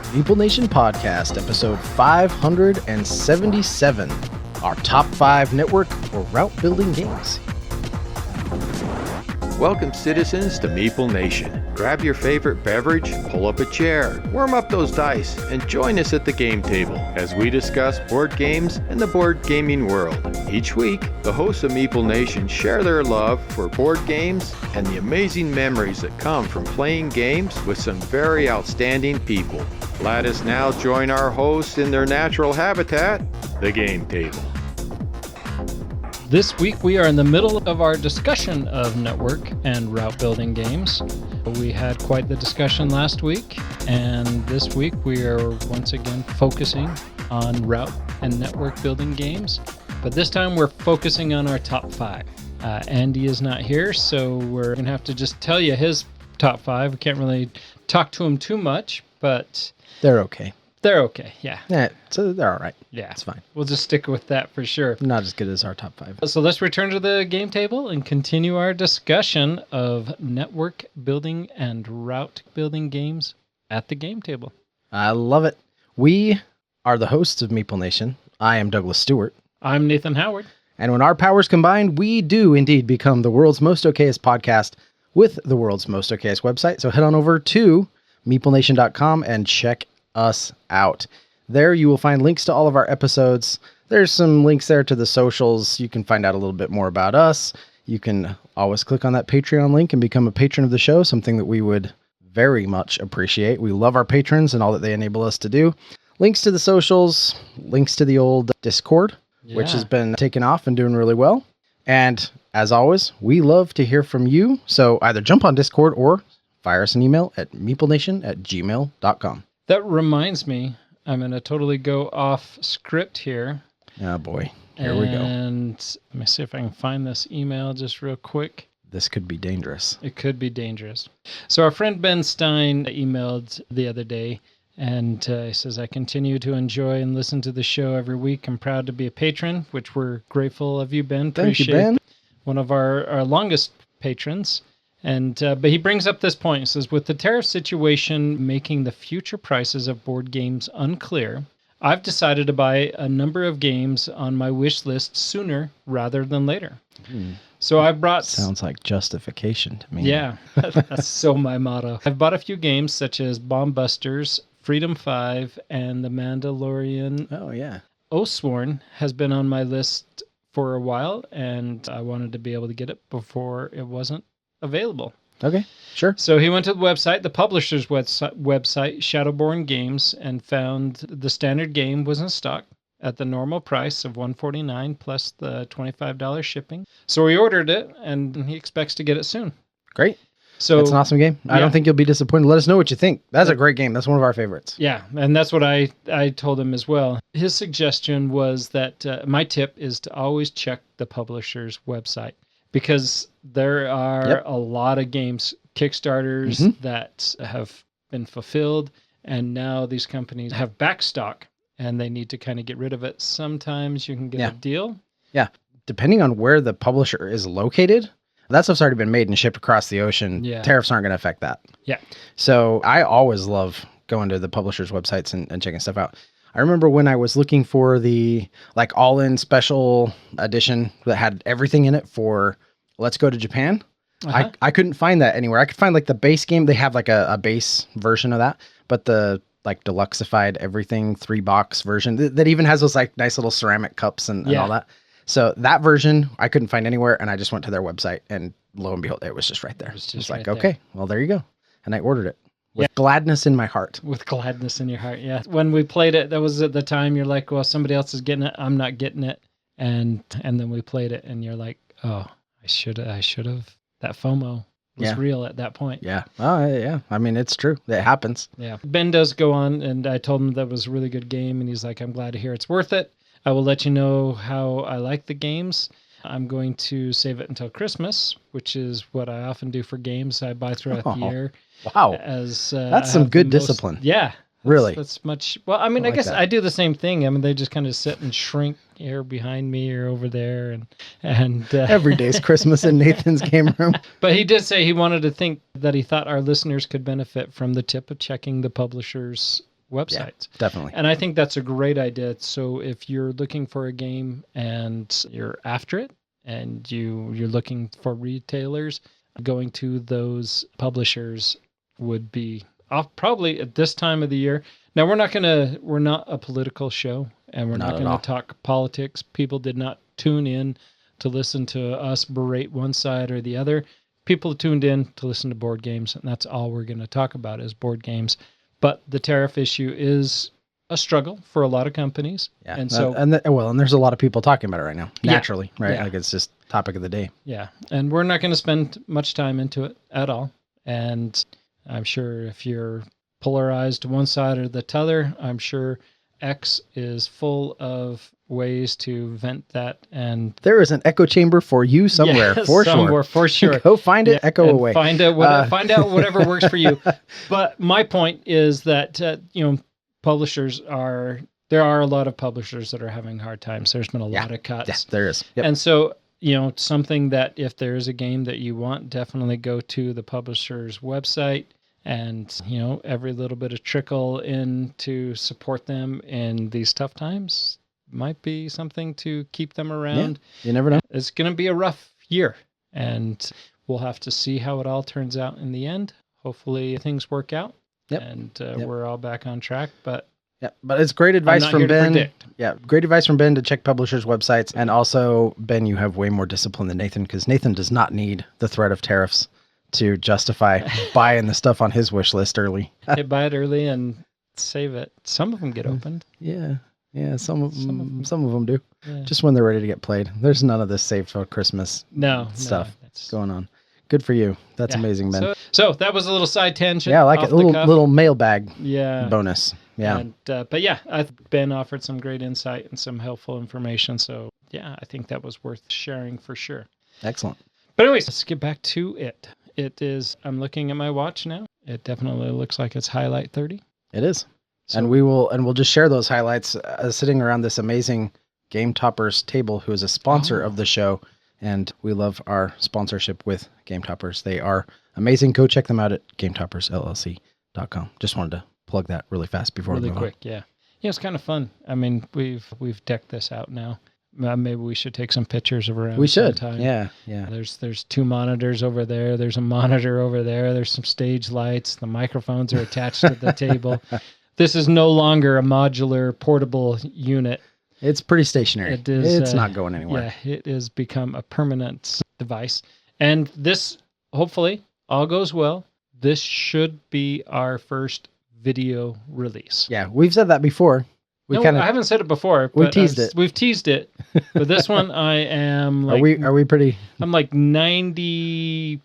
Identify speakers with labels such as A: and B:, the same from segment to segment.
A: Meeple Nation Podcast, episode 577, our top 5 network or route building games.
B: Welcome, citizens, to Meeple Nation. Grab your favorite beverage, pull up a chair, warm up those dice, and join us at the game table as we discuss board games and the board gaming world. Each week, the hosts of Meeple Nation share their love for board games and the amazing memories that come from playing games with some very outstanding people. Let us now join our hosts in their natural habitat, the game table.
C: This week we are in the middle of our discussion of network and route building games. We had quite the discussion last week, and this week we are once again focusing on route and network building games, but this time we're focusing on our top 5. Andy is not here, so we're going to have to just tell you his top 5. We can't really talk to him too much, but
A: They're okay.
C: they're okay, yeah.
A: Yeah, so they're all right.
C: Yeah.
A: It's fine.
C: We'll just stick with that for sure.
A: Not as good as our top 5.
C: So let's return to the game table and continue our discussion of network building and route building games at the game table.
A: I love it. We are the hosts of Meeple Nation. I am Douglas Stewart.
C: I'm Nathan Howard.
A: And when our powers combine, we do indeed become the world's most okayest podcast with the world's most okayest website. So head on over to meeplenation.com and check us out. There you will find links to all of our episodes. There's some links there to the socials. You can find out a little bit more about us. You can always click on that Patreon link and become a patron of the show, something that we would very much appreciate. We love our patrons and all that they enable us to do. Links to the socials, links to the old Discord, which has been taken off and doing really well. And as always, we love to hear from you. So either jump on Discord or fire us an email at meeplenation@gmail.com.
C: That reminds me, I'm going to totally go off script here.
A: Oh boy, here we go.
C: And let me see if I can find this email just real quick.
A: This could be dangerous.
C: It could be dangerous. So our friend Ben Stein emailed the other day, and he says, I continue to enjoy and listen to the show every week. I'm proud to be a patron, which we're grateful of you, Ben.
A: Thank you, Ben.
C: One of our longest patrons. And but he brings up this point. He says, with the tariff situation making the future prices of board games unclear, I've decided to buy a number of games on my wish list sooner rather than later. So I brought...
A: Sounds like justification to me.
C: Yeah, that's so my motto. I've bought a few games such as Bomb Busters, Freedom 5, and The Mandalorian.
A: Oh, yeah.
C: Oathsworn has been on my list for a while, and I wanted to be able to get it before it wasn't available.
A: Okay, sure.
C: So he went to the website, the publisher's website, Shadowborn Games, and found the standard game was in stock at the normal price of $149 plus the $25 shipping. So he ordered it, and he expects to get it soon.
A: Great.
C: So
A: that's an awesome game. I don't think you'll be disappointed. Let us know what you think. That's a great game. That's one of our favorites.
C: Yeah, and that's what I told him as well. His suggestion was that my tip is to always check the publisher's website, because there are a lot of games, Kickstarters that have been fulfilled, and now these companies have backstock, and they need to kind of get rid of it. Sometimes you can get a deal.
A: Yeah, depending on where the publisher is located, that stuff's already been made and shipped across the ocean. Yeah. Tariffs aren't going to affect that. Yeah. So I always love going to the publisher's websites and checking stuff out. I remember when I was looking for the like all-in special edition that had everything in it for Let's Go to Japan. I couldn't find that anywhere. I could find like the base game. They have like a base version of that, but the like deluxeified everything 3-box version that even has those like nice little ceramic cups and all that. So that version I couldn't find anywhere, and I just went to their website, and lo and behold, it was just right there. It was just like, okay, well, there you go. And I ordered it. With gladness in my heart.
C: With gladness in your heart, yeah. When we played it, that was at the time you're like, well, somebody else is getting it, I'm not getting it. And then we played it, and you're like, oh, I should have. That FOMO was real at that point.
A: Yeah. Oh, yeah. I mean, it's true. It happens.
C: Yeah. Ben does go on, and I told him that was a really good game, and he's like, I'm glad to hear it's worth it. I will let you know how I like the games. I'm going to save it until Christmas, which is what I often do for games I buy throughout the year.
A: Wow. That's some good discipline.
C: Yeah.
A: Really?
C: That's much. Well, I mean, I guess I do the same thing. I mean, they just kind of sit and shrink here behind me or over there. And
A: every day's Christmas in Nathan's game room.
C: But he did say he wanted to think that he thought our listeners could benefit from the tip of checking the publisher's websites.
A: Yeah, definitely.
C: And I think that's a great idea. So if you're looking for a game and you're after it and you're looking for retailers, going to those publishers would be probably at this time of the year. Now we're not a political show, and we're not going to talk politics. People did not tune in to listen to us berate one side or the other. People tuned in to listen to board games, and that's all we're going to talk about is board games. But the tariff issue is a struggle for a lot of companies.
A: Yeah.
C: And so,
A: and there's a lot of people talking about it right now, naturally, right? Yeah. Like it's just topic of the day.
C: Yeah. And we're not going to spend much time into it at all. And I'm sure if you're polarized to one side or the other, I'm sure X is full of ways to vent that. And
A: there is an echo chamber for you somewhere,
C: for sure.
A: Go find it, echo away.
C: Find out whatever works for you. But my point is that, publishers there are a lot of publishers that are having hard times. There's been a lot of cuts.
A: Yeah, there is. Yep.
C: And so, something that if there is a game that you want, definitely go to the publisher's website and, every little bit of trickle in to support them in these tough times might be something to keep them around.
A: Yeah, you never know.
C: It's going to be a rough year, and we'll have to see how it all turns out in the end. Hopefully things work out.
A: Yep.
C: And we're all back on track, but
A: it's great advice from Ben. Yeah, great advice from Ben to check publishers' websites. And also, Ben, you have way more discipline than Nathan, because Nathan does not need the threat of tariffs to justify buying the stuff on his wish list early.
C: Buy it early and save it. Some of them get opened.
A: Yeah, some of them do. Yeah. Just when they're ready to get played. There's none of this save for Christmas stuff going on. Good for you. That's amazing, Ben.
C: So that was a little side tangent.
A: Yeah, I like it. A little mailbag bonus. Yeah.
C: And, Ben offered some great insight and some helpful information. So, I think that was worth sharing for sure.
A: Excellent.
C: But anyways, let's get back to it. I'm looking at my watch now. It definitely looks like it's highlight 30.
A: It is. So, and we'll just share those highlights sitting around this amazing Game Toppers table, who is a sponsor of the show. And we love our sponsorship with Game Toppers. They are amazing. Go check them out at GameToppersLLC.com. Just wanted to plug that really fast before we move on. Really quick,
C: yeah. Yeah, it's kind of fun. I mean, we've decked this out now. Maybe we should take some pictures of around.
A: We should.
C: Sometime.
A: Yeah.
C: There's 2 monitors over there. There's a monitor over there. There's some stage lights. The microphones are attached to the table. This is no longer a modular portable unit.
A: It's pretty stationary.
C: It is,
A: it's not going anywhere.
C: Yeah, it has become a permanent device. And this, hopefully, all goes well. This should be our first video release.
A: Yeah, we've said that before.
C: I haven't said it before.
A: We teased it.
C: We've teased it. But this one, I am like...
A: Are we pretty...
C: I'm like 90%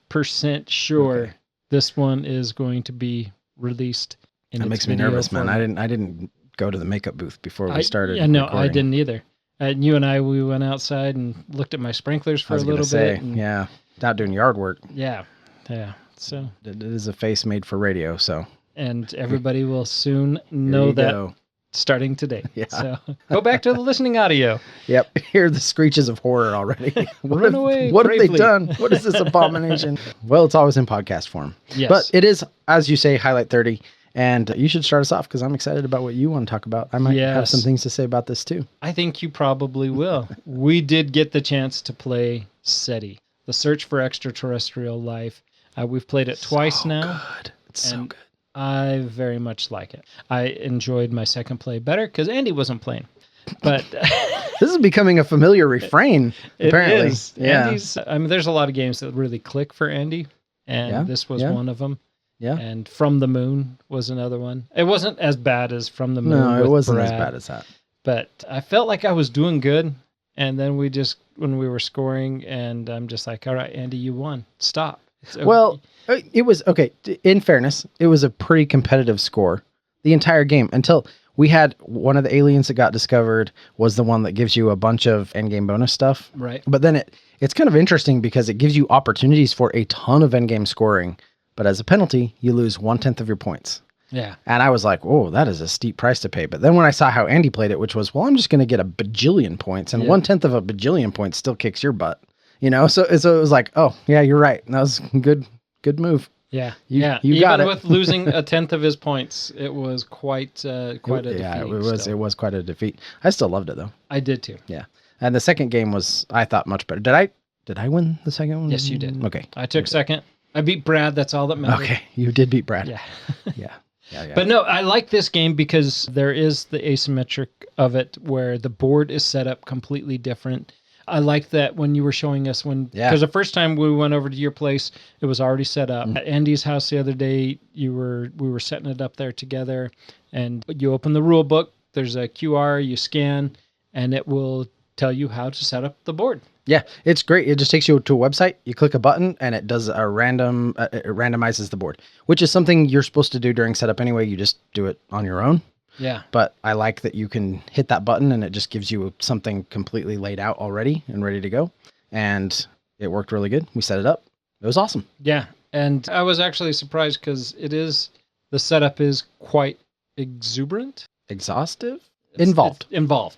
C: sure this one is going to be released in
A: That makes me nervous, man. I didn't go to the makeup booth before we started.
C: Yeah, no, I didn't either. You and we went outside and looked at my sprinklers for a little bit.
A: Yeah, not doing yard work.
C: Yeah. So
A: it is a face made for radio. So
C: and everybody will soon know that starting today. Yeah. So go back to the listening audio.
A: Yep. Hear the screeches of horror already. What have they done? What is this abomination? Well, it's always in podcast form.
C: Yes.
A: But it is, as you say, highlight 30. And you should start us off because I'm excited about what you want to talk about. I might have some things to say about this too.
C: I think you probably will. We did get the chance to play SETI, The Search for Extraterrestrial Life. We've played it twice now.
A: Good. It's so good.
C: I very much like it. I enjoyed my second play better because Andy wasn't playing. But
A: this is becoming a familiar refrain, apparently.
C: It is. Yeah. There's a lot of games that really click for Andy, and this was one of them.
A: Yeah.
C: And From the Moon was another one. It wasn't as bad as From the Moon.
A: No, it wasn't as bad as that.
C: But I felt like I was doing good. And then when we were scoring, and I'm just like, all right, Andy, you won. Stop.
A: Well, it was, okay, in fairness, it was a pretty competitive score the entire game until we had one of the aliens that got discovered was the one that gives you a bunch of endgame bonus stuff.
C: Right.
A: But then it's kind of interesting because it gives you opportunities for a ton of endgame scoring. But as a penalty, you lose 1/10 of your points.
C: Yeah.
A: And I was like, oh, that is a steep price to pay. But then when I saw how Andy played it, which was, well, I'm just going to get a bajillion points. And 1/10 of a bajillion points still kicks your butt. So it was like, oh, yeah, you're right. That was a good move.
C: Yeah,
A: you
C: Even
A: got it.
C: with losing a tenth of his points, it was quite a defeat.
A: Yeah, it was quite a defeat. I still loved it though.
C: I did too.
A: Yeah, and the second game was, I thought, much better. Did I win the second one?
C: Yes, you did.
A: Okay,
C: I took second. I beat Brad. That's all that matters.
A: Okay, you did beat Brad.
C: Yeah.
A: Yeah.
C: But no, I like this game because there is the asymmetric of it where the board is set up completely different. I like that when you were showing us because the first time we went over to your place, it was already set up. At Andy's house the other day, we were setting it up there together, and you open the rule book. There's a QR you scan, and it will tell you how to set up the board.
A: Yeah, it's great. It just takes you to a website. You click a button, and it does a random. It randomizes the board, which is something you're supposed to do during setup anyway. You just do it on your own.
C: Yeah.
A: But I like that you can hit that button, and it just gives you something completely laid out already and ready to go. And it worked really good. We set it up. It was awesome.
C: Yeah, and I was actually surprised because the setup is quite exuberant.
A: Exhaustive?
C: Involved.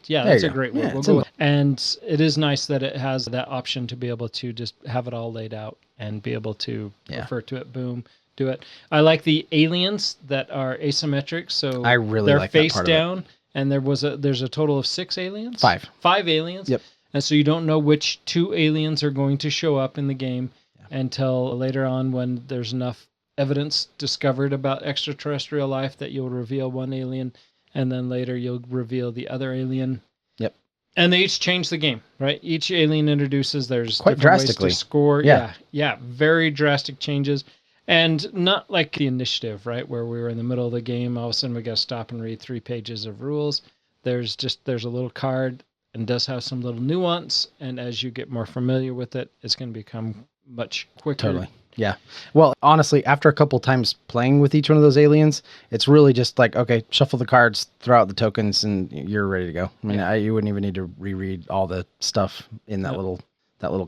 C: Yeah, that's a great word.
A: Yeah,
C: we'll go with. And it is nice that it has that option to be able to just have it all laid out and be able to refer to it. Boom, do it. I like the aliens that are asymmetric. So
A: I really
C: they're
A: like
C: face
A: that part
C: down, and there's a total of 6 aliens.
A: 5
C: aliens.
A: Yep.
C: And so you don't know which 2 aliens are going to show up in the game until later on when there's enough evidence discovered about extraterrestrial life that you'll reveal one alien. And then later you'll reveal the other alien.
A: Yep.
C: And they each change the game, right? Each alien introduces, there's
A: quite
C: different
A: drastically
C: ways to score.
A: Yeah.
C: Very drastic changes. And not like the initiative, right? Where we were in the middle of the game, all of a sudden we got to stop and read 3 pages of rules. There's a little card and does have some little nuance. And as you get more familiar with it, it's going to become much quicker.
A: Totally. Yeah. Well, honestly, after a couple times playing with each one of those aliens, it's really just like, okay, shuffle the cards, throw out the tokens, and you're ready to go. I mean, you wouldn't even need to reread all the stuff in that little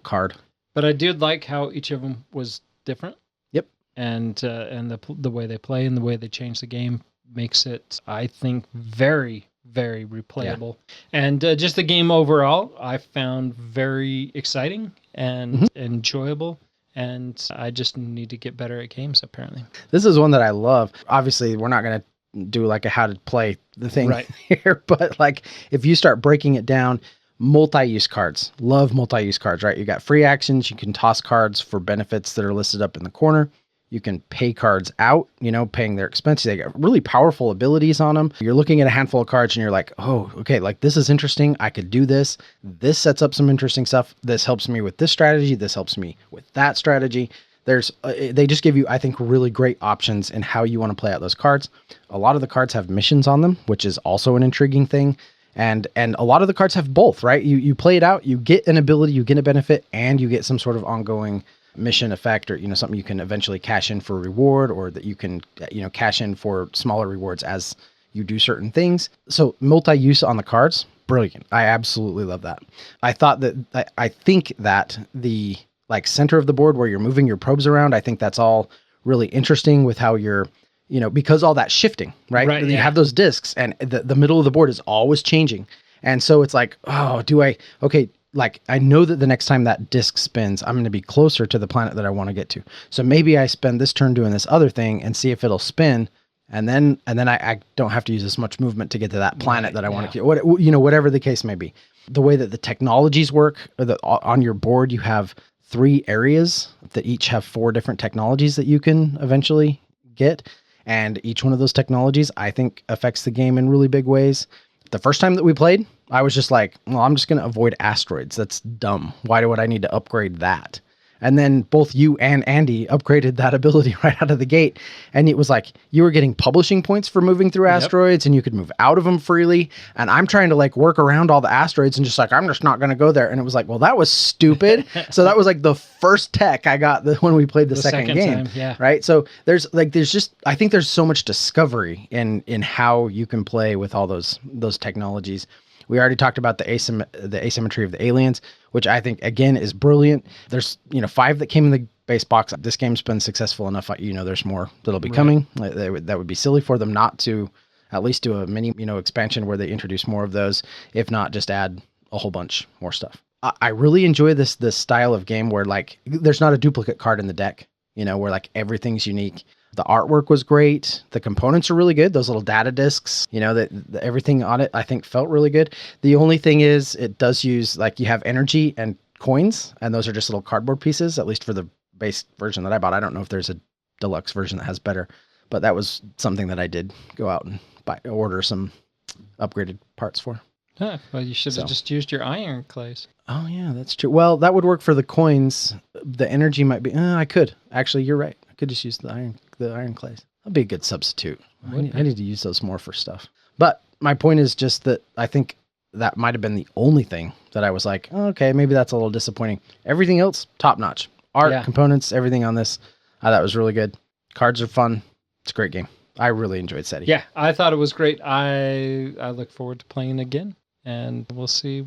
A: card.
C: But I did like how each of them was different.
A: Yep.
C: And the way they play and the way they change the game makes it, I think, very, very replayable. Yeah. And just the game overall, I found very exciting and enjoyable. And I just need to get better at games, apparently.
A: This is one that I love. Obviously, we're not going to do like a how to play the thing here, but like if you start breaking it down, multi-use cards. Love multi-use cards, right? You got free actions. You can toss cards for benefits that are listed up in the corner. You can pay cards out, paying their expenses. They got really powerful abilities on them. You're looking at a handful of cards and you're like, oh, okay, like this is interesting. I could do this. This sets up some interesting stuff. This helps me with this strategy. This helps me with that strategy. They just give you, I think, really great options in how you want to play out those cards. A lot of the cards have missions on them, which is also an intriguing thing. And a lot of the cards have both, right? You play it out, you get an ability, you get a benefit, and you get some sort of ongoing mission effect, or something you can eventually cash in for a reward, or that you can cash in for smaller rewards as you do certain things. So multi-use on the cards, brilliant. I absolutely love that. I think that the center of the board where you're moving your probes around, I think that's all really interesting with how you're because all that shifting, right? You have those discs, and the middle of the board is always changing, and so it's like, oh, I know that the next time that disc spins, I'm going to be closer to the planet that I want to get to. So maybe I spend this turn doing this other thing and see if it'll spin. And then I don't have to use as much movement to get to that planet that I want to get, whatever the case may be. The way that the technologies work, on your board, you have 3 areas that each have 4 different technologies that you can eventually get. And each one of those technologies, I think, affects the game in really big ways. The first time that we played, I was just like, well, I'm just going to avoid asteroids. That's dumb. Why would I need to upgrade that? And then both you and Andy upgraded that ability right out of the gate. And it was like, you were getting publishing points for moving through asteroids, and you could move out of them freely. And I'm trying to work around all the asteroids and just I'm just not going to go there. And it was like, well, that was stupid. So that was the first tech I got when we played the second game.
C: Time,
A: right. So there's just, I think there's so much discovery in how you can play with all those technologies. We already talked about the asymmetry of the aliens, which I think, again, is brilliant. There's, 5 that came in the base box. This game's been successful enough. There's more that'll be coming. That would be silly for them not to at least do a mini, expansion where they introduce more of those, if not just add a whole bunch more stuff. I really enjoy this style of game where there's not a duplicate card in the deck. where like everything's unique. The artwork was great. The components are really good. Those little data discs, that everything on it, I think felt really good. The only thing is it does use, like, you have energy and coins, and those are just little cardboard pieces, at least for the base version that I bought. I don't know if there's a deluxe version that has better, but that was something that I did go out and order some upgraded parts for.
C: Huh, well, you should have just used your iron clays.
A: Oh yeah, that's true. Well, that would work for the coins. The energy might be, I could. Actually, you're right. I could just use the iron clays. That'd be a good substitute. I need to use those more for stuff. But my point is just that I think that might have been the only thing that I was like, okay, maybe that's a little disappointing. Everything else, top notch. Art, components, everything on this, I thought was really good. Cards are fun. It's a great game. I really enjoyed SETI.
C: Yeah, I thought it was great. I look forward to playing again, and we'll see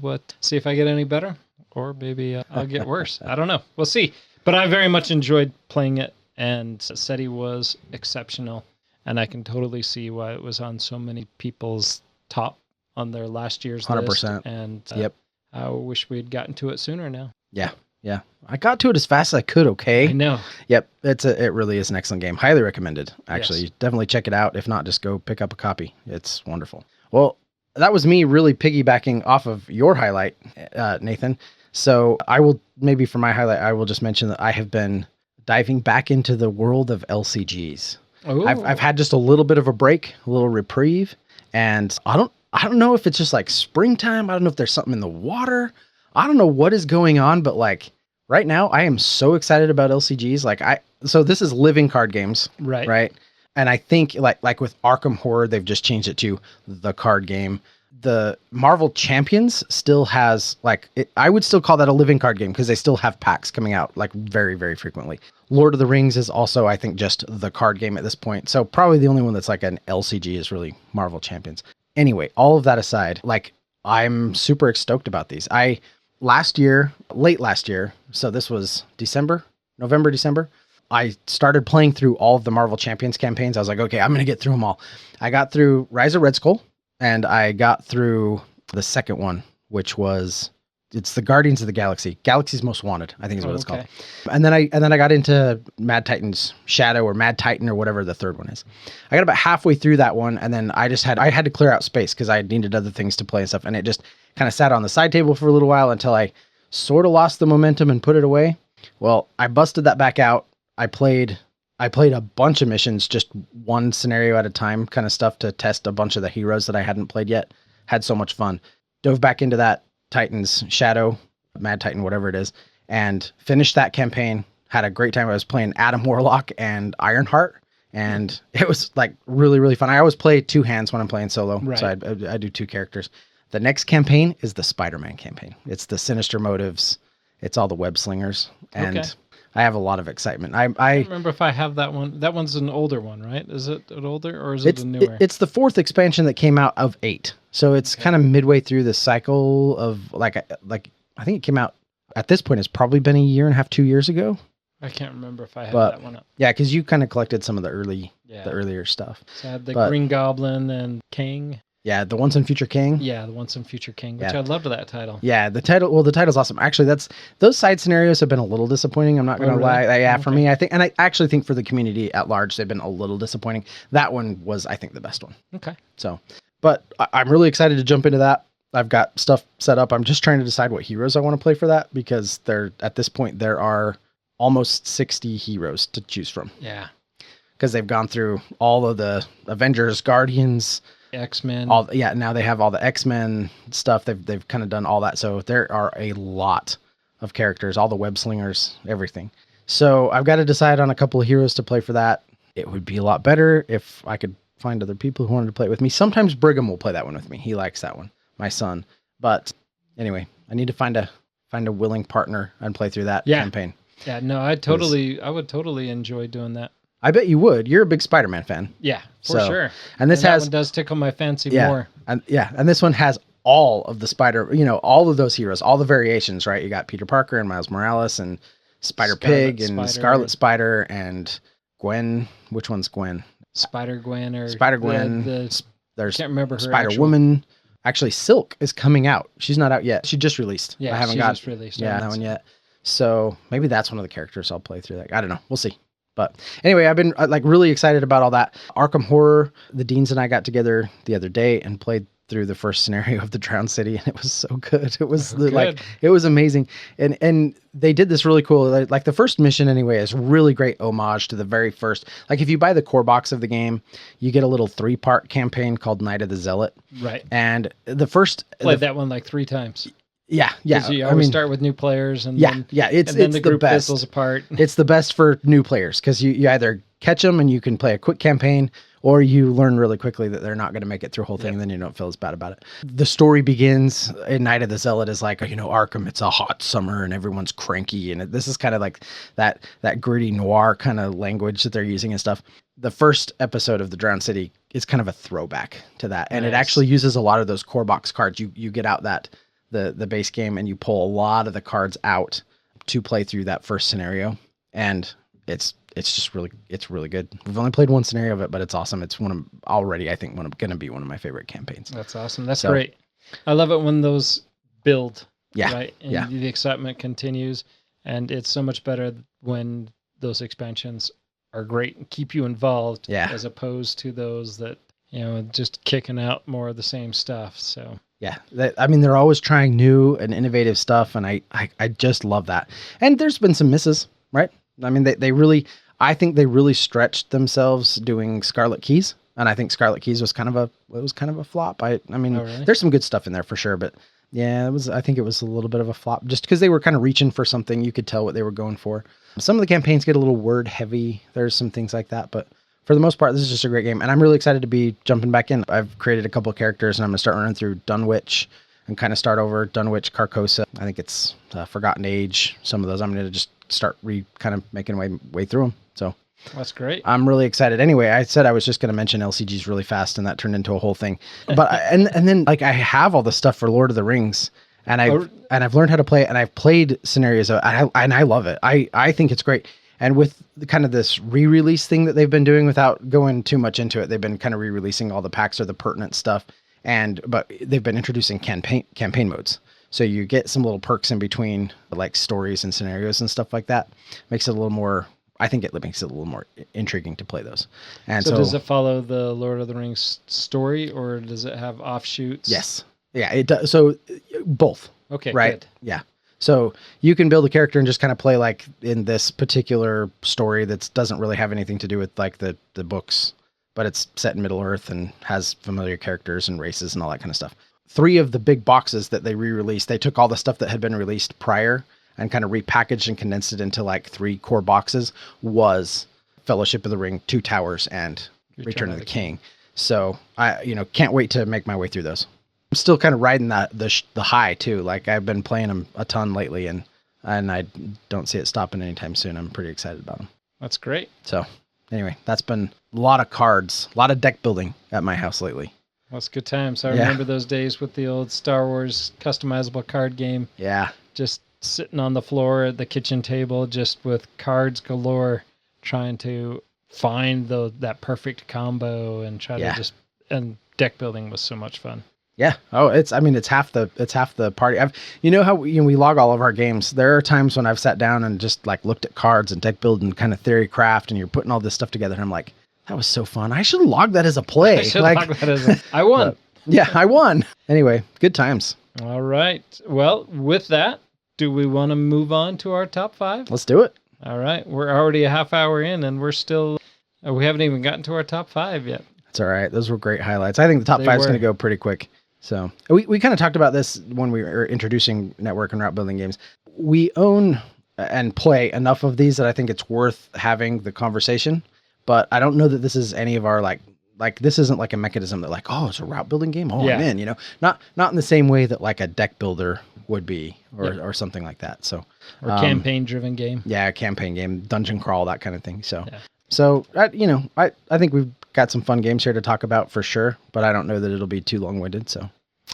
C: if I get any better, or maybe I'll get worse. I don't know. We'll see. But I very much enjoyed playing it, and SETI was exceptional, and I can totally see why it was on so many people's top on their last year's
A: 100%.
C: list. And I wish we had gotten to it sooner now.
A: Yeah. Yeah. I got to it as fast as I could. Okay.
C: I know.
A: Yep. It really is an excellent game. Highly recommended. Actually, definitely check it out. If not, just go pick up a copy. It's wonderful. Well, that was me really piggybacking off of your highlight, Nathan. So I will, maybe for my highlight, I will just mention that I have been diving back into the world of LCGs.
C: Ooh.
A: I've had just a little bit of a break, a little reprieve, and I don't know if it's just like springtime. I don't know if there's something in the water. I don't know what is going on, but like right now I am so excited about LCGs. So this is living card games, right? And I think like with Arkham Horror, they've just changed it to the card game. The Marvel Champions still has I would still call that a living card game because they still have packs coming out like very, very frequently. Lord of the Rings is also, I think, just the card game at this point. So probably the only one that's like an LCG is really Marvel Champions. Anyway, all of that aside, like I'm super stoked about these. Late last year, so this was November, December, I started playing through all of the Marvel Champions campaigns. I was like, okay, I'm going to get through them all. I got through Rise of Red Skull, and I got through the second one, which was, it's the Guardians of the Galaxy. Galaxy's Most Wanted, I think is what it's called. And then I got into Mad Titan's Shadow, or Mad Titan, or whatever the third one is. I got about halfway through that one, and then I had to clear out space because I needed other things to play and stuff, and it just kind of sat on the side table for a little while until I sort of lost the momentum and put it away. Well, I busted that back out. I played a bunch of missions, just one scenario at a time kind of stuff to test a bunch of the heroes that I hadn't played yet. Had so much fun. Dove back into that Titan's Shadow, Mad Titan, whatever it is, and finished that campaign. Had a great time. I was playing Adam Warlock and Ironheart, and it was like really, really fun. I always play two hands when I'm playing solo, so I do two characters. The next campaign is the Spider-Man campaign. It's the Sinister Motives. It's all the web slingers, and I have a lot of excitement. I
C: don't remember if I have that one. That one's an older one, right? Is it an older, or is it a newer?
A: It's the fourth expansion that came out of 8. So it's kind of midway through the cycle of like I think it came out at this point. It's probably been 1.5 years, 2 years ago.
C: I can't remember if I had that one up.
A: Yeah, because you kind of collected some of the earlier stuff.
C: So I had the Green Goblin and King.
A: Yeah, the Once and Future King.
C: Yeah, the Once and Future King, which I loved that title.
A: Yeah, the title's awesome. Actually, those side scenarios have been a little disappointing. I'm not going to lie. For me, I think, and I actually think for the community at large, they've been a little disappointing. That one was, I think, the best one.
C: Okay.
A: So, but I'm really excited to jump into that. I've got stuff set up. I'm just trying to decide what heroes I want to play for that, because at this point there are almost 60 heroes to choose from.
C: Yeah.
A: Because they've gone through all of the Avengers, Guardians,
C: X-Men.
A: Now they have all the X-Men stuff. They've kind of done all that. So there are a lot of characters, all the web slingers, everything. So I've got to decide on a couple of heroes to play for that. It would be a lot better if I could find other people who wanted to play it with me. Sometimes Brigham will play that one with me. He likes that one, my son. But anyway, I need to find a willing partner and play through that campaign.
C: Yeah, no, I would totally enjoy doing that.
A: I bet you would. You're a big Spider-Man fan.
C: Yeah, for sure.
A: And that one
C: does tickle my fancy more.
A: And this one has all of the all of those heroes, all the variations, right? You got Peter Parker and Miles Morales and Spider-Pig and Scarlet Spider and Gwen. Which one's Gwen?
C: Spider-Gwen or
A: Spider-Gwen.
C: There's can't remember her.
A: Spider-Woman. Actually, Silk is coming out. She's not out yet. She just released.
C: Yeah,
A: just released. Yeah, that one yet. So maybe that's one of the characters I'll play through that. I don't know. We'll see. But anyway, I've been like really excited about all that. Arkham Horror, the Deans and I got together the other day and played through the first scenario of the Drowned City, and it was so good. It was it was amazing. And they did this really cool, like the first mission anyway is really great homage to the very first. Like if you buy the core box of the game, you get a little 3-part campaign called Night of the Zealot.
C: Right.
A: And the first
C: played that one like 3 times.
A: Yeah.
C: You always start with new players, and then the group fizzles apart.
A: It's the best for new players because you either catch them and you can play a quick campaign, or you learn really quickly that they're not going to make it through the whole thing, and then you don't feel as bad about it. The story begins in Night of the Zealot is like, Arkham, it's a hot summer and everyone's cranky, and this is kind of like that gritty noir kind of language that they're using and stuff. The first episode of the Drowned City is kind of a throwback to that, and it actually uses a lot of those core box cards. You get out the base game and you pull a lot of the cards out to play through that first scenario, and it's really good. We've only played one scenario of it, but it's awesome. It's going to be one of my favorite campaigns.
C: That's awesome. That's great. I love it when those build.
A: Yeah.
C: Right. And the excitement continues, and it's so much better when those expansions are great and keep you involved.
A: Yeah.
C: As opposed to those that, just kicking out more of the same stuff. So.
A: Yeah, they're always trying new and innovative stuff, and I just love that. And there's been some misses, right? I mean, I think they really stretched themselves doing Scarlet Keys, and I think Scarlet Keys was kind of a flop. Really? There's some good stuff in there for sure, but yeah, I think it was a little bit of a flop just because they were kind of reaching for something. You could tell what they were going for. Some of the campaigns get a little word heavy. There's some things like that, but for the most part, this is just a great game, and I'm really excited to be jumping back in. I've created a couple of characters, and I'm going to start running through Dunwich and kind of start over Dunwich, Carcosa. I think it's Forgotten Age. Some of those I'm going to just start kind of making my way through them. So
C: that's great.
A: I'm really excited. Anyway, I said I was just going to mention LCGs really fast, and that turned into a whole thing. But and then like I have all the stuff for Lord of the Rings, and I've learned how to play it, and I've played scenarios, and I love it. I think it's great. And with kind of this re-release thing that they've been doing, without going too much into it, they've been kind of re-releasing all the packs or the pertinent stuff. But they've been introducing campaign modes. So you get some little perks in between, like stories and scenarios and stuff like that. Makes it a little more, I think it makes it a little more intriguing to play those. And so
C: does it follow the Lord of the Rings story, or does it have offshoots?
A: Yes. Yeah, it does. So both.
C: Okay,
A: right?
C: Good.
A: Yeah. So you can build a character and just kind of play like in this particular story that doesn't really have anything to do with like the books, but it's set in Middle Earth and has familiar characters and races and all that kind of stuff. 3 of the big boxes that they re-released, they took all the stuff that had been released prior and kind of repackaged and condensed it into like 3 core boxes, was Fellowship of the Ring, 2 Towers, and Return of the King. So I can't wait to make my way through those. I'm still kind of riding the high too. Like I've been playing them a ton lately, and I don't see it stopping anytime soon. I'm pretty excited about them.
C: That's great.
A: So anyway, that's been a lot of cards, a lot of deck building at my house lately.
C: Well, it's good times. I remember those days with the old Star Wars customizable card game.
A: Yeah.
C: Just sitting on the floor at the kitchen table, just with cards galore, trying to find that perfect combo and try to and deck building was so much fun.
A: Yeah. Oh, it's half the party. How we log all of our games. There are times when I've sat down and just like looked at cards and deck building kind of theory craft, and you're putting all this stuff together, and I'm like, that was so fun. I should log that as a play.
C: I won.
A: I won. Anyway, good times.
C: All right. Well, with that, do we want to move on to our top 5?
A: Let's do it.
C: All right. We're already a half hour in, and we haven't even gotten to our top 5 yet.
A: That's all right. Those were great highlights. I think the top 5 is going to go pretty quick. So we kind of talked about this when we were introducing network and route building games. We own and play enough of these that I think it's worth having the conversation, but I don't know that this is any of our like this isn't like a mechanism that like, oh, it's a route building game. Oh, yeah. I'm in, not in the same way that like a deck builder would be or something like that. So,
C: or campaign driven game.
A: Yeah. A campaign game, dungeon crawl, that kind of thing. So, I think we've got some fun games here to talk about for sure, but I don't know that it'll be too long-winded. So,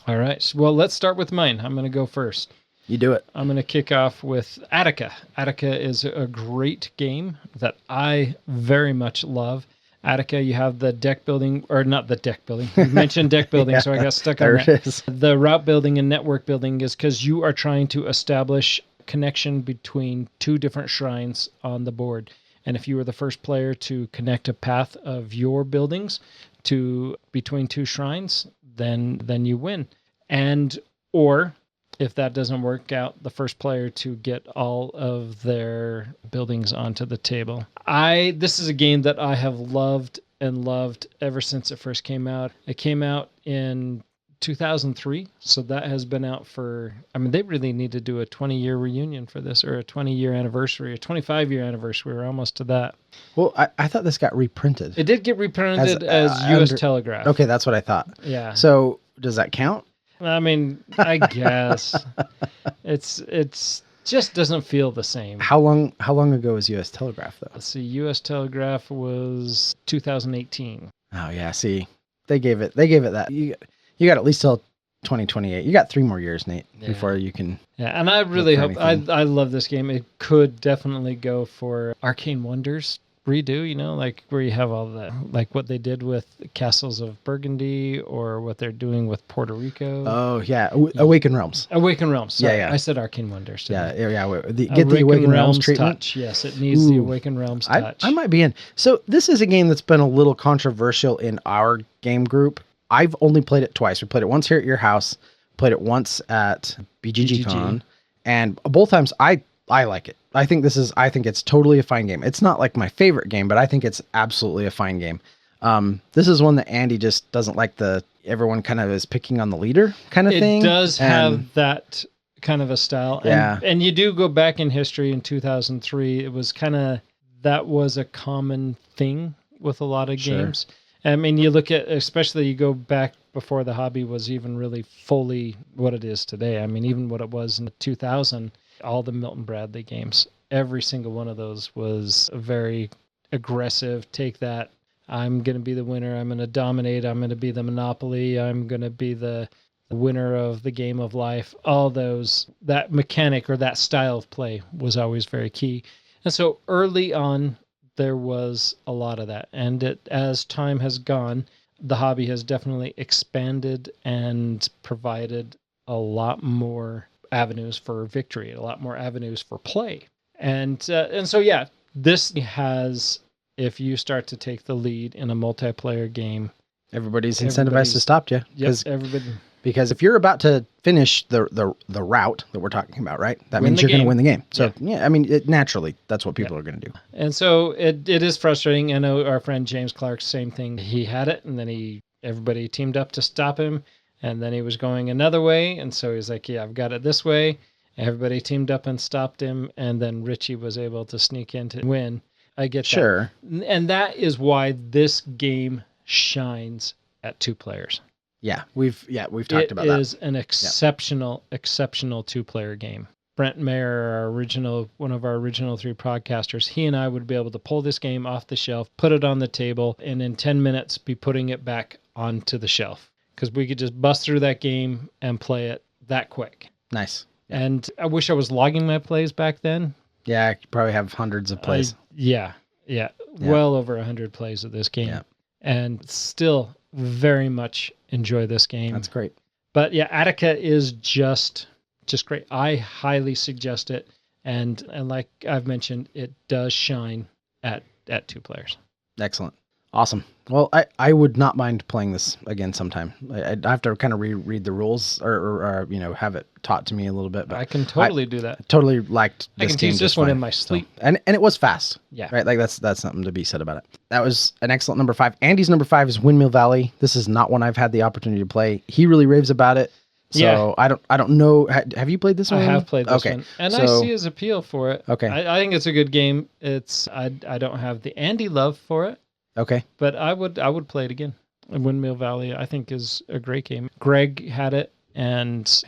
C: all right. Well, let's start with mine. I'm going to go first.
A: You do it.
C: I'm going to kick off with Attica. Attica is a great game that I very much love. Attica, you have the deck building, or not the deck building. You mentioned deck building, so I got stuck on that. There it is. The route building and network building is because you are trying to establish connection between 2 different shrines on the board. And if you were the first player to connect a path of your buildings to between two shrines, then you win. And or if that doesn't work out, the first player to get all of their buildings onto the table. This is a game that I have loved and loved ever since it first came out. It came out in 2003, so that has been out for, they really need to do a 20-year reunion for this, or a 20-year anniversary, a 25-year anniversary. We're almost to that.
A: Well, I thought this got reprinted.
C: It did get reprinted as U.S. Telegraph.
A: Okay, that's what I thought.
C: Yeah.
A: So does that count?
C: I guess. It's just doesn't feel the same.
A: How long ago was U.S. Telegraph, though?
C: Let's see, U.S. Telegraph was 2018.
A: Oh, yeah, see. They gave it that. You got at least till 2028. You got 3 more years, Nate, before you can.
C: Yeah, and I really hope, I love this game. It could definitely go for Arcane Wonders redo, like where you have all the, like what they did with Castles of Burgundy, or what they're doing with Puerto Rico.
A: Oh, yeah. Awaken Realms.
C: Awaken Realms. Sorry.
A: Yeah.
C: I said Arcane Wonders.
A: Yeah. Get the Awaken Realms treatment.
C: Touch. Yes, it needs the Awaken Realms touch.
A: I might be in. So this is a game that's been a little controversial in our game group. I've only played it twice. We played it once here at your house, played it once at BGGCon, and both times I like it. I think it's totally a fine game. It's not like my favorite game, but I think it's absolutely a fine game. This is one that Andy just doesn't like, everyone kind of is picking on the leader kind of thing.
C: It does have that kind of a style. And you do go back in history in 2003. It was that was a common thing with a lot of games. You look at, especially you go back before the hobby was even really fully what it is today. Even what it was in 2000, all the Milton Bradley games, every single one of those was very aggressive. Take that. I'm going to be the winner. I'm going to dominate. I'm going to be the monopoly. I'm going to be the winner of the game of life. All those, that mechanic or that style of play was always very key. And so early on, there was a lot of that. And as time has gone, the hobby has definitely expanded and provided a lot more avenues for victory, a lot more avenues for play. And so, yeah, this has, if you start to take the lead in a multiplayer game,
A: everybody's incentivized to stop you.
C: Yes, everybody.
A: Because if you're about to finish the route that we're talking about, right? That means you're going to win the game. So, naturally, that's what people are going to do.
C: And so it is frustrating. I know our friend James Clark, same thing. He had it, and then everybody teamed up to stop him, and then he was going another way, and so he's like, I've got it this way. Everybody teamed up and stopped him, and then Richie was able to sneak in to win. I get that.
A: Sure.
C: And that is why this game shines at 2 players.
A: Yeah, we've talked about that.
C: It is an exceptional 2-player game. Brent Mayer, one of our original 3 podcasters, he and I would be able to pull this game off the shelf, put it on the table, and in 10 minutes be putting it back onto the shelf. Because we could just bust through that game and play it that quick.
A: Nice. Yeah.
C: And I wish I was logging my plays back then.
A: Yeah, I could probably have hundreds of plays.
C: Yeah. Well over 100 plays of this game. Yeah. And still very much enjoy this game.
A: That's great.
C: But yeah, Attica is just great. I highly suggest it. And like I've mentioned, it does shine at 2 players.
A: Excellent. Awesome. Well, I would not mind playing this again sometime. I'd have to kind of reread the rules or have it taught to me a little bit. But
C: I can totally do that.
A: Totally liked this game.
C: I can teach this one in my sleep.
A: So, and it was fast.
C: Yeah.
A: Right? Like that's something to be said about it. That was an excellent number 5. Andy's number 5 is Windmill Valley. This is not one I've had the opportunity to play. He really raves about it. So I don't know. Have you played this one?
C: I have played this one. And I see his appeal for it.
A: Okay.
C: I think it's a good game. I don't have the Andy love for it.
A: Okay.
C: But I would play it again. Windmill Valley, I think, is a great game. Greg had it, and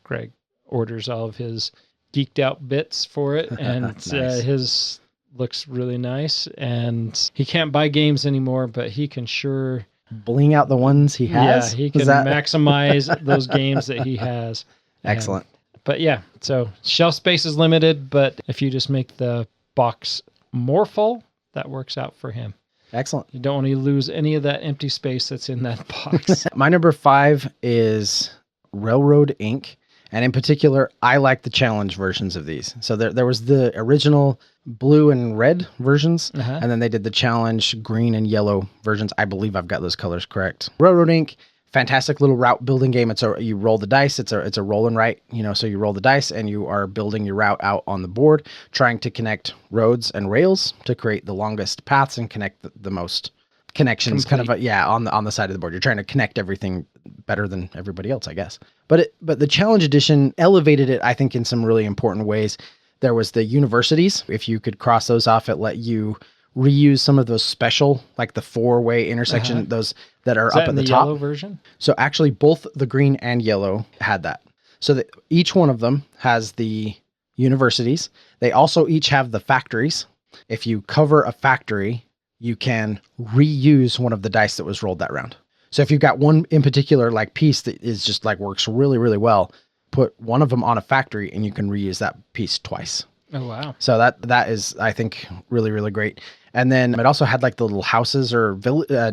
C: Greg orders all of his geeked out bits for it, and nice. His looks really nice. And he can't buy games anymore, but he can sure
A: bling out the ones he has.
C: Yeah, he can maximize those games that he has.
A: Excellent.
C: But yeah, so shelf space is limited, but if you just make the box more full, that works out for him.
A: Excellent.
C: You don't want to lose any of that empty space that's in that box.
A: My number 5 is Railroad Inc. And in particular, I like the challenge versions of these. So there was the original blue and red versions, and then they did the challenge green and yellow versions. I believe I've got those colors correct. Railroad Inc., fantastic little route building game. You roll the dice. It's a roll and write, so you roll the dice and you are building your route out on the board, trying to connect roads and rails to create the longest paths and connect the most connections. Complete. Kind of on the side of the board. You're trying to connect everything better than everybody else, I guess. But the challenge edition elevated it, I think, in some really important ways. There was the universities. If you could cross those off, it let you reuse some of those special, like the 4-way intersection, those that are up at the top.
C: Yellow version?
A: So actually both the green and yellow had that. So that each one of them has the universities. They also each have the factories. If you cover a factory, you can reuse one of the dice that was rolled that round. So if you've got one in particular like piece that is just like works really, really well, put one of them on a factory and you can reuse that piece twice.
C: Oh, wow.
A: So that is, I think, really, really great. And then it also had like the little houses or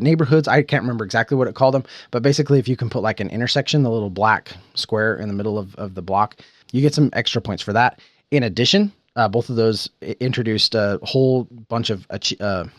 A: neighborhoods. I can't remember exactly what it called them, but basically if you can put like an intersection, the little black square in the middle of the block, you get some extra points for that. In addition, both of those introduced a whole bunch of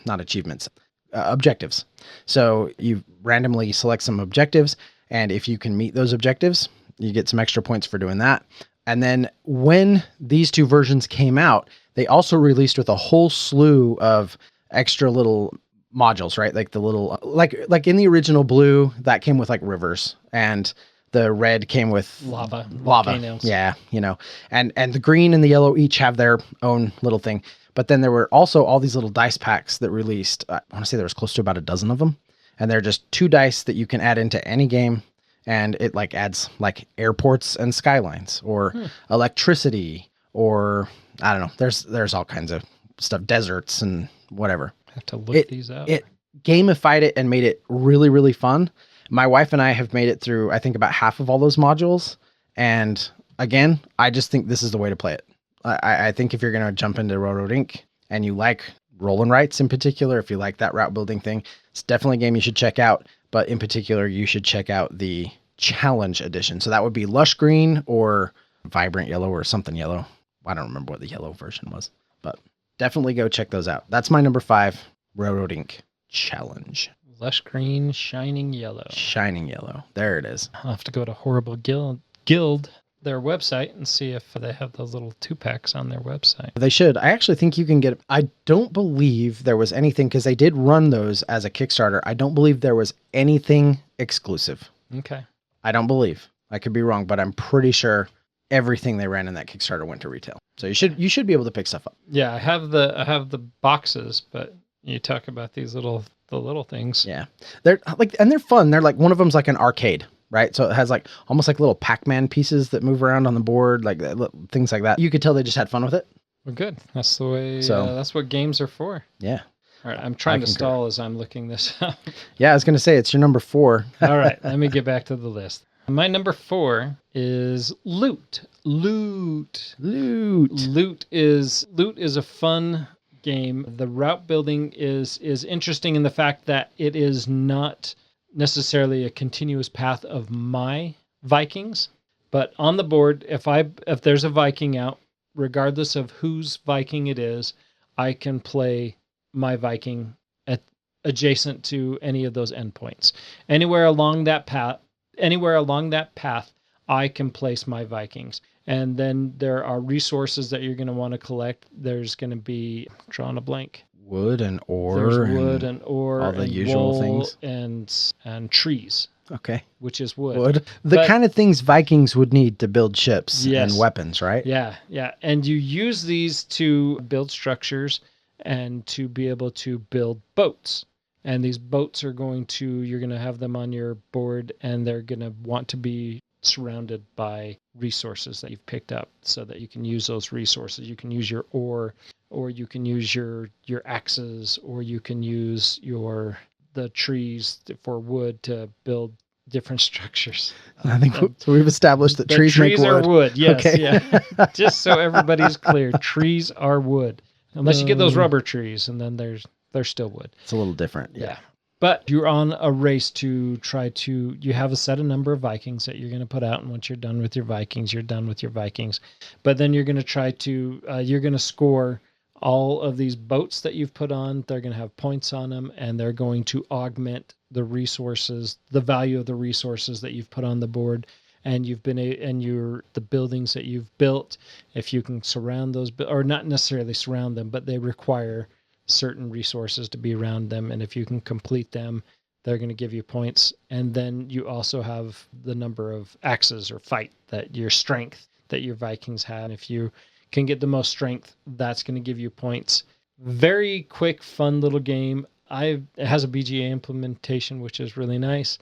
A: not achievements, objectives. So you randomly select some objectives, and if you can meet those objectives, you get some extra points for doing that. And then when these two versions came out, they also released with a whole slew of extra little modules, right? Like the little, like in the original blue, that came with like rivers, and the red came with
C: lava.
A: Volcanoes. Yeah, and the green and the yellow each have their own little thing. But then there were also all these little dice packs that released. I want to say there was close to about a dozen of them, and they're just 2 dice that you can add into any game. And it like adds like airports and skylines or electricity or I don't know. There's all kinds of stuff, deserts and whatever.
C: I have to look these out.
A: It gamified it and made it really, really fun. My wife and I have made it through, I think, about half of all those modules. And again, I just think this is the way to play it. I think if you're going to jump into Railroad Inc. and you like roll and writes in particular, if you like that route building thing, it's definitely a game you should check out. But in particular, you should check out the challenge edition. So that would be lush green or vibrant yellow or something yellow. I don't remember what the yellow version was, but definitely go check those out. That's my number 5, Railroad Inc. Challenge.
C: Lush green, shining yellow.
A: Shining yellow. There it is.
C: I'll have to go to Horrible Guild, their website, and see if they have those little 2-packs on their website.
A: They should. I actually think you can get, I don't believe there was anything, because they did run those as a Kickstarter. I don't believe there was anything exclusive.
C: Okay.
A: I don't believe. I could be wrong, but I'm pretty sure everything they ran in that Kickstarter went to retail. So you should be able to pick stuff up.
C: Yeah, I have the boxes, but you talk about these little things.
A: Yeah. They're like, and they're fun. They're like, one of them's like an arcade, right? So it has like almost like little Pac-Man pieces that move around on the board, like things like that. You could tell they just had fun with it.
C: Well, good. That's the way. So that's what games are for.
A: Yeah.
C: All right, I'm trying to stall as I'm looking this up.
A: Yeah, I was going to say, it's your number 4.
C: All right, let me get back to the list. My number 4 is Loot. Loot is a fun game. The route building is interesting in the fact that it is not necessarily a continuous path of my Vikings, but on the board, if there's a Viking out, regardless of whose Viking it is, I can play my Viking adjacent to any of those endpoints. Anywhere along that path, I can place my Vikings. And then there are resources that you're going to want to collect. There's going to be, drawing a blank.
A: Wood and ore.
C: There's wood and ore.
A: All the
C: and
A: usual
C: wool
A: things.
C: and trees.
A: Okay.
C: Which is wood.
A: The kind of things Vikings would need to build ships and weapons, right?
C: Yeah. And you use these to build structures and to be able to build boats. And these boats are you're going to have them on your board, and they're going to want to be surrounded by resources that you've picked up so that you can use those resources. You can use your ore, or you can use your axes, or you can use the trees for wood to build different structures.
A: I think so we've established that trees make wood.
C: Trees are wood, yes. Okay. Yeah. Just so everybody's clear, trees are wood. Unless you get those rubber trees, and then they're still wood.
A: It's a little different.
C: Yeah. But you're on a race to you have a set of number of Vikings that you're going to put out. And once you're done with your Vikings, you're done with your Vikings. But then you're going to you're going to score all of these boats that you've put on. They're going to have points on them, and they're going to augment the resources, the value of the resources that you've put on the board. And the buildings that you've built, if you can surround those, or not necessarily surround them, but they require certain resources to be around them. And if you can complete them, they're going to give you points. And then you also have the number of axes or strength that your Vikings have. And if you can get the most strength, that's going to give you points. Very quick, fun little game. It has a BGA implementation, which is really nice.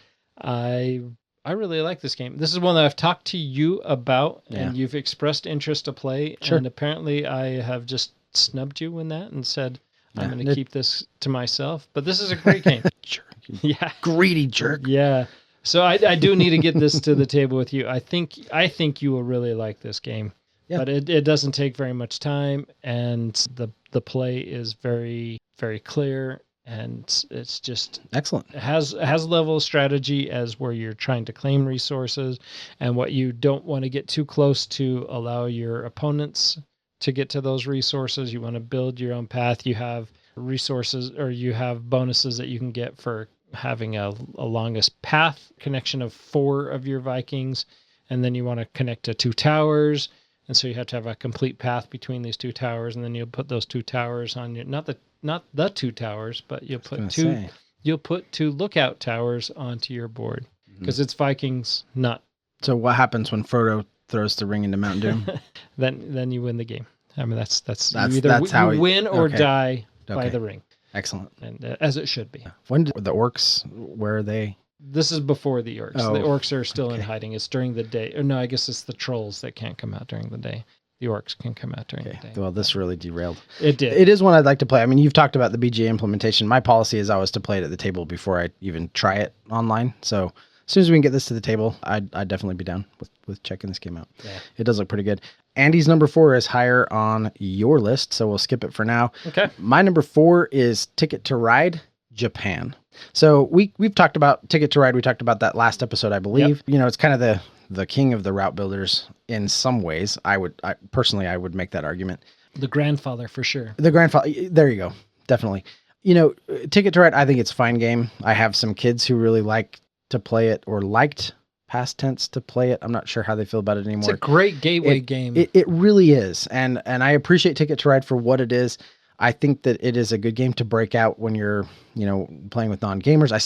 C: I really like this game. This is one that I've talked to you about, and you've expressed interest to play. Sure. And apparently I have just snubbed you in that and said, I'm going to keep this to myself. But this is a great game.
A: Sure.
C: Yeah.
A: Greedy jerk.
C: Yeah. So I do need to get this to the table with you. I think you will really like this game. Yeah. But it doesn't take very much time, and the play is very, very clear. And it's just
A: excellent.
C: It has a level of strategy as where you're trying to claim resources, and what you don't want to get too close to allow your opponents to get to those resources. You want to build your own path. You have resources, or you have bonuses that you can get for having a longest path connection of 4 of your Vikings, and then you want to connect to 2 towers. And so you have to have a complete path between these 2 towers, and then you'll put those 2 towers on your not the 2 towers, but you'll put 2 lookout towers onto your board, because it's Vikings, not.
A: So what happens when Frodo throws the ring into Mount Doom?
C: then you win the game. I mean, that's
A: how
C: you win or die by the ring.
A: Excellent.
C: And as it should be.
A: When did the orcs? Where are they?
C: This is before the orcs. The orcs are still in hiding. It's during the day. Or no, I guess it's the trolls that can't come out during the day. The orcs can come out during the day.
A: Well, this really derailed.
C: It did.
A: It is one I'd like to play. I mean, you've talked about the BGA implementation. My policy is always to play it at the table before I even try it online. So as soon as we can get this to the table, I'd definitely be down with checking this game out. Yeah. It does look pretty good. Andy's number 4 is higher on your list, so we'll skip it for now.
C: Okay.
A: My number 4 is Ticket to Ride, Japan. So we've talked about Ticket to Ride. We talked about that last episode, I believe. Yep. You know, it's kind of the king of the route builders in some ways. I would make that argument.
C: The grandfather, for sure.
A: The grandfather. There you go. Definitely. You know, Ticket to Ride, I think it's a fine game. I have some kids who really like to play it, or liked, past tense, to play it. I'm not sure how they feel about it anymore.
C: It's a great gateway game.
A: It really is. And I appreciate Ticket to Ride for what it is. I think that it is a good game to break out when you're, playing with non-gamers. I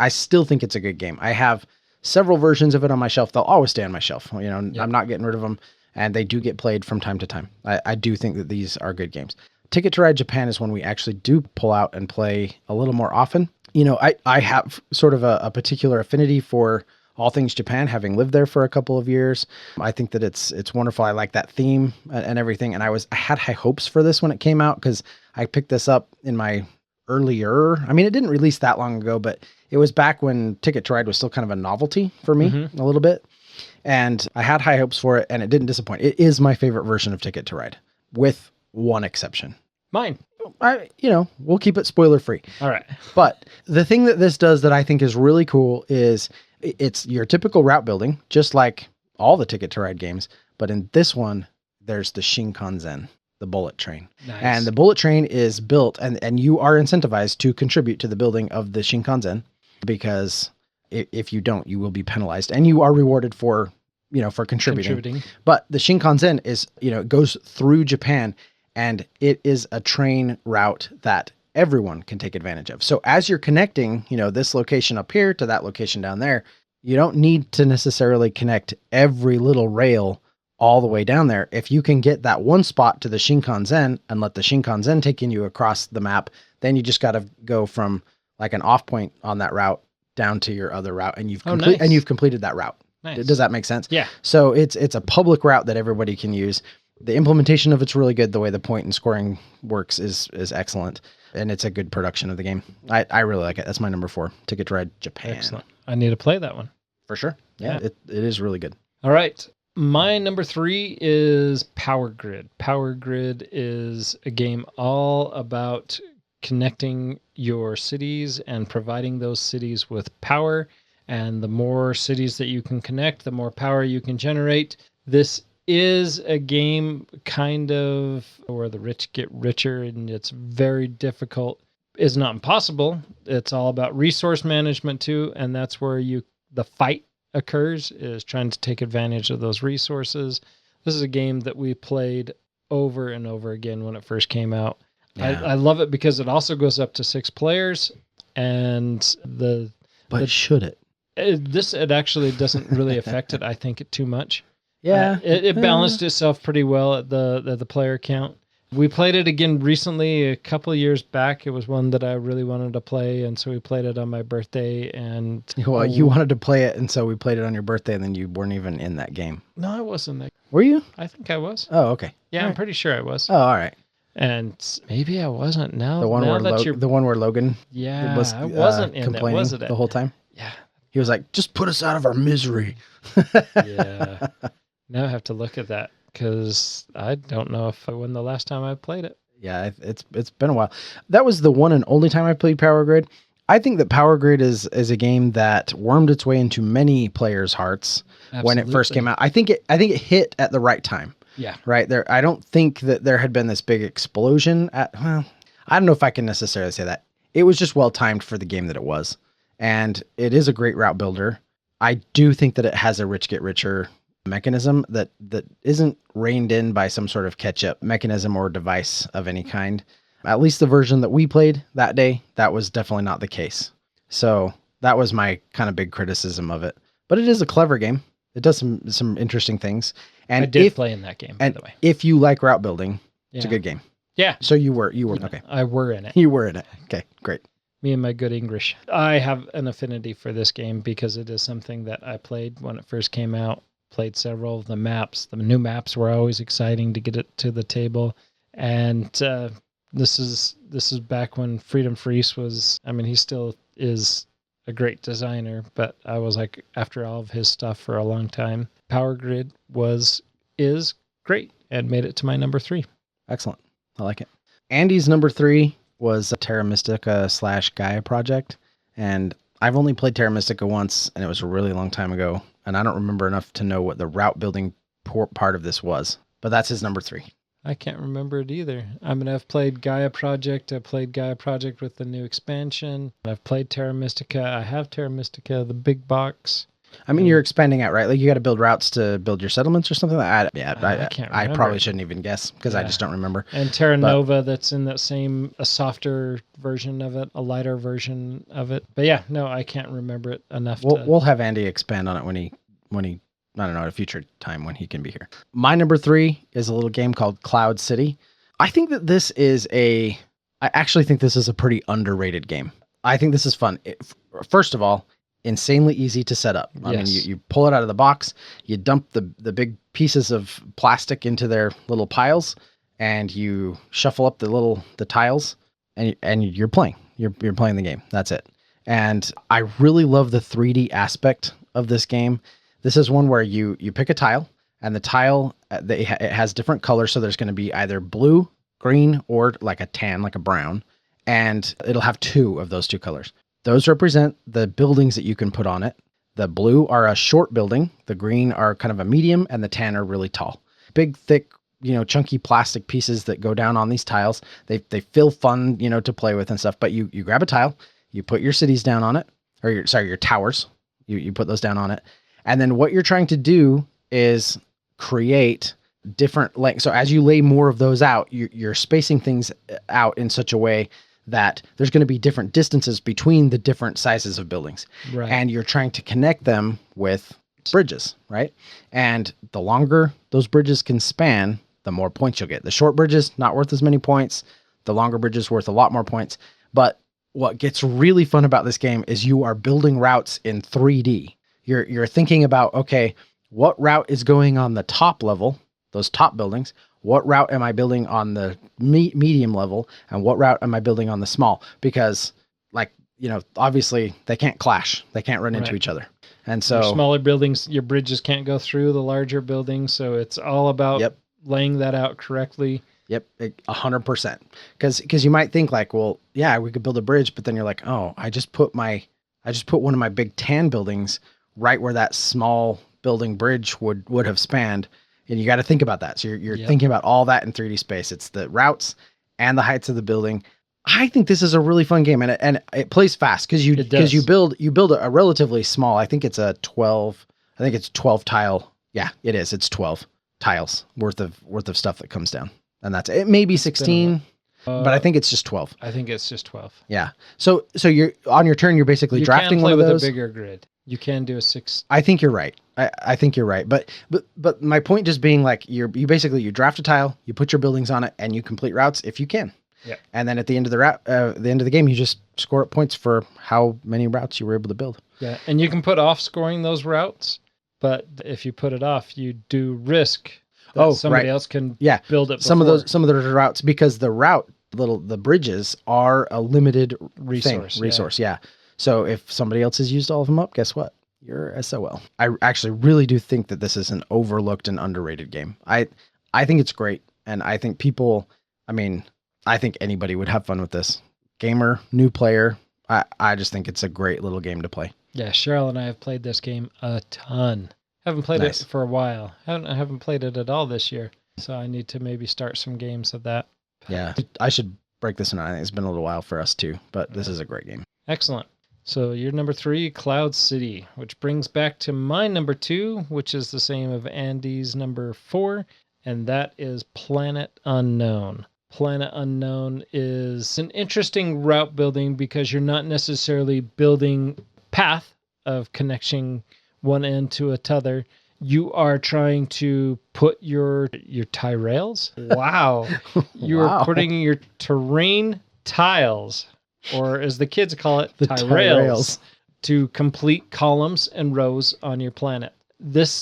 A: still think it's a good game. I have several versions of it on my shelf. They'll always stay on my shelf. Yep. I'm not getting rid of them, and they do get played from time to time. I do think that these are good games. Ticket to Ride Japan is one we actually do pull out and play a little more often. I have sort of a particular affinity for all things Japan, having lived there for a couple of years. I think that it's wonderful. I like that theme and everything. And I had high hopes for this when it came out, because I picked this up in my earlier. I mean, it didn't release that long ago, but it was back when Ticket to Ride was still kind of a novelty for me, a little bit. And I had high hopes for it, and it didn't disappoint. It is my favorite version of Ticket to Ride, with one exception.
C: Mine.
A: We'll keep it spoiler free.
C: All right.
A: But the thing that this does that I think is really cool is it's your typical route building, just like all the Ticket to Ride games. But in this one, there's the Shinkansen, the bullet train. Nice. And the bullet train is built, and you are incentivized to contribute to the building of the Shinkansen, because if you don't, you will be penalized, and you are rewarded for contributing. But the Shinkansen is, it goes through Japan, and it is a train route that everyone can take advantage of. So as you're connecting, this location up here to that location down there, you don't need to necessarily connect every little rail all the way down there. If you can get that one spot to the Shinkansen and let the Shinkansen take you across the map, then you just got to go from like an off point on that route down to your other route, and you've completed that route. Nice. Does that make sense?
C: Yeah.
A: So it's a public route that everybody can use. The implementation of it's really good. The way the point and scoring works is excellent, and it's a good production of the game. I really like it. That's my number 4, Ticket to Ride Japan.
C: Excellent. I need to play that one.
A: For sure. Yeah. It is really good.
C: All right. My number 3 is Power Grid. Power Grid is a game all about connecting your cities and providing those cities with power. And the more cities that you can connect, the more power you can generate. This is a game kind of where the rich get richer, and it's very difficult. It's not impossible. It's all about resource management too, and that's where the fight occurs, is trying to take advantage of those resources. This is a game that we played over and over again when it first came out. Yeah. I love it because it also goes up to 6 players, and
A: should it?
C: It actually doesn't really affect it, I think, too much.
A: Yeah.
C: It balanced itself pretty well at the player count. We played it again recently, a couple of years back. It was one that I really wanted to play, and so we played it on my birthday. And
A: well, you wanted to play it, and so we played it on your birthday, and then you weren't even in that game.
C: No, I wasn't there.
A: Were you?
C: I think I was.
A: Oh, okay.
C: Yeah, all I'm pretty sure I was.
A: Oh, all right.
C: And maybe I wasn't. Now
A: the one where Logan
C: was I wasn't in
A: complaining
C: was it?
A: The whole time.
C: Yeah.
A: He was like, "Just put us out of our misery."
C: Yeah. Now I have to look at that, because I don't know when the last time I played it.
A: Yeah, it's been a while. That was the one and only time I played Power Grid. I think that Power Grid is a game that wormed its way into many players' hearts. Absolutely. When it first came out. I think it hit at the right time.
C: Yeah.
A: Right there. I don't think that there had been this big explosion I don't know if I can necessarily say that. It was just well timed for the game that it was. And it is a great route builder. I do think that it has a rich get richer mechanism that isn't reined in by some sort of catch-up mechanism or device of any kind. At least the version that we played that day, that was definitely not the case. So that was my kind of big criticism of it. But it is a clever game. It does some interesting things. And
C: I did play in that game, by the way.
A: If you like route building, it's a good game.
C: Yeah.
A: So you were okay.
C: I were in it.
A: You were in it. Okay, great.
C: Me and my good English. I have an affinity for this game because it is something that I played when it first came out. Played several of the maps. The new maps were always exciting to get it to the table. And this is back when Freedom Freese was, I mean, he still is a great designer, but I was like, after all of his stuff for a long time, Power Grid is great and made it to my number 3.
A: Excellent. I like it. Andy's number 3 was Terra Mystica / Gaia Project. And I've only played Terra Mystica once, and it was a really long time ago. And I don't remember enough to know what the route building part of this was. But that's his number 3.
C: I can't remember it either. I mean, I've played Gaia Project. I played Gaia Project with the new expansion. I've played Terra Mystica. I have Terra Mystica, the big box.
A: I mean, you're expanding out, right? Like you got to build routes to build your settlements or something like that. Yeah,
C: I can't remember.
A: I probably shouldn't even guess because I just don't remember.
C: And Terra Nova, that's in that same, a softer version of it, a lighter version of it. But yeah, no, I can't remember it enough.
A: We'll have Andy expand on it when he, I don't know, at a future time when he can be here. My number 3 is a little game called Cloud City. I think that I actually think this is a pretty underrated game. I think this is fun. First of all, insanely easy to set up. I mean, you pull it out of the box, you dump the big pieces of plastic into their little piles, and you shuffle up the tiles, and you're playing. You're playing the game. That's it. And I really love the 3D aspect of this game. This is one where you pick a tile, and the tile it has different colors. So there's going to be either blue, green, or like a tan, like a brown, and it'll have 2 of those 2 colors. Those represent the buildings that you can put on it. The blue are a short building, the green are kind of a medium, and the tan are really tall. Big, thick, chunky plastic pieces that go down on these tiles. They feel fun, to play with and stuff. But you grab a tile, you put your cities down on it, or your towers. You put those down on it. And then what you're trying to do is create different lengths. So as you lay more of those out, you're spacing things out in such a way that there's going to be different distances between the different sizes of buildings.
C: Right.
A: And you're trying to connect them with bridges, right? And the longer those bridges can span, the more points you'll get. The short bridges, not worth as many points. The longer bridges, worth a lot more points. But what gets really fun about this game is you are building routes in 3D. You're thinking about, okay, what route is going on the top level, those top buildings? What route am I building on the medium level? And what route am I building on the small? Because, obviously they can't clash. They can't run into each other. And so
C: your smaller buildings, your bridges can't go through the larger buildings. So it's all about laying that out correctly.
A: Yep, 100%. Because you might think like, well, yeah, we could build a bridge, but then you're like, oh, I just put one of my big tan buildings right where that small building bridge would have spanned, and you got to think about that. So you're thinking about all that in 3D space. It's the routes and the heights of the building. I think this is a really fun game, and it plays fast because you build a relatively small. I think it's a 12. I think it's 12 tile. Yeah, it is. It's 12 tiles worth of stuff that comes down. And that's it. May be 16, but I think it's just 12.
C: I think it's just 12.
A: Yeah. So you're on your turn. You're basically drafting one of those. You can play with
C: a bigger grid. You can do a 6.
A: I think you're right. I think you're right. But my point just being like you draft a tile, you put your buildings on it, and you complete routes if you can.
C: Yeah.
A: And then at the end of the game, you just score up points for how many routes you were able to build.
C: Yeah. And you can put off scoring those routes, but if you put it off, you do risk. Somebody else can build it before.
A: Some of those routes, because the bridges are a limited resource. Yeah. So if somebody else has used all of them up, guess what? You're SOL. I actually really do think that this is an overlooked and underrated game. I think it's great. And I think I think anybody would have fun with this. Gamer, new player. I just think it's a great little game to play.
C: Yeah. Cheryl and I have played this game a ton. Haven't played it for a while. I haven't played it at all this year. So I need to maybe start some games of that.
A: Yeah, I should break this one out. I think it's been a little while for us too, but this is a great game.
C: Excellent. So your number 3, Cloud City, which brings back to my number 2, which is the same of Andy's number 4, and that is Planet Unknown. Planet Unknown is an interesting route building because you're not necessarily building path of connection one end to another. You are trying to put your tie rails. Wow. You are putting your terrain tiles, or as the kids call it, the tie rails, to complete columns and rows on your planet.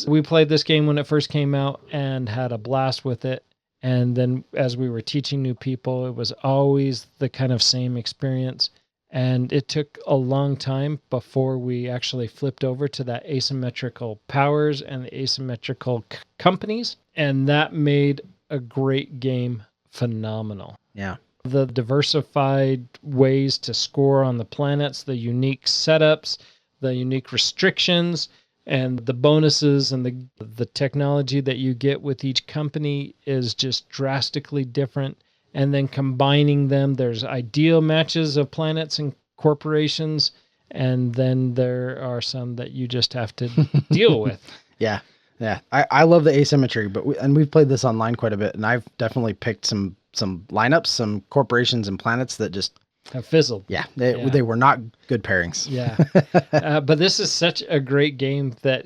C: We played this game when it first came out and had a blast with it. And then as we were teaching new people, it was always the kind of same experience. And it took a long time before we actually flipped over to that asymmetrical powers and the asymmetrical companies. And that made a great game phenomenal.
A: Yeah.
C: The diversified ways to score on the planets, the unique setups, the unique restrictions, and the bonuses and the technology that you get with each company is just drastically different. And then combining them, there's ideal matches of planets and corporations, and then there are some that you just have to deal with.
A: Yeah. I love the asymmetry, but we've played this online quite a bit, and I've definitely picked some lineups, some corporations and planets that just
C: have fizzled.
A: Yeah, they were not good pairings.
C: Yeah, but this is such a great game that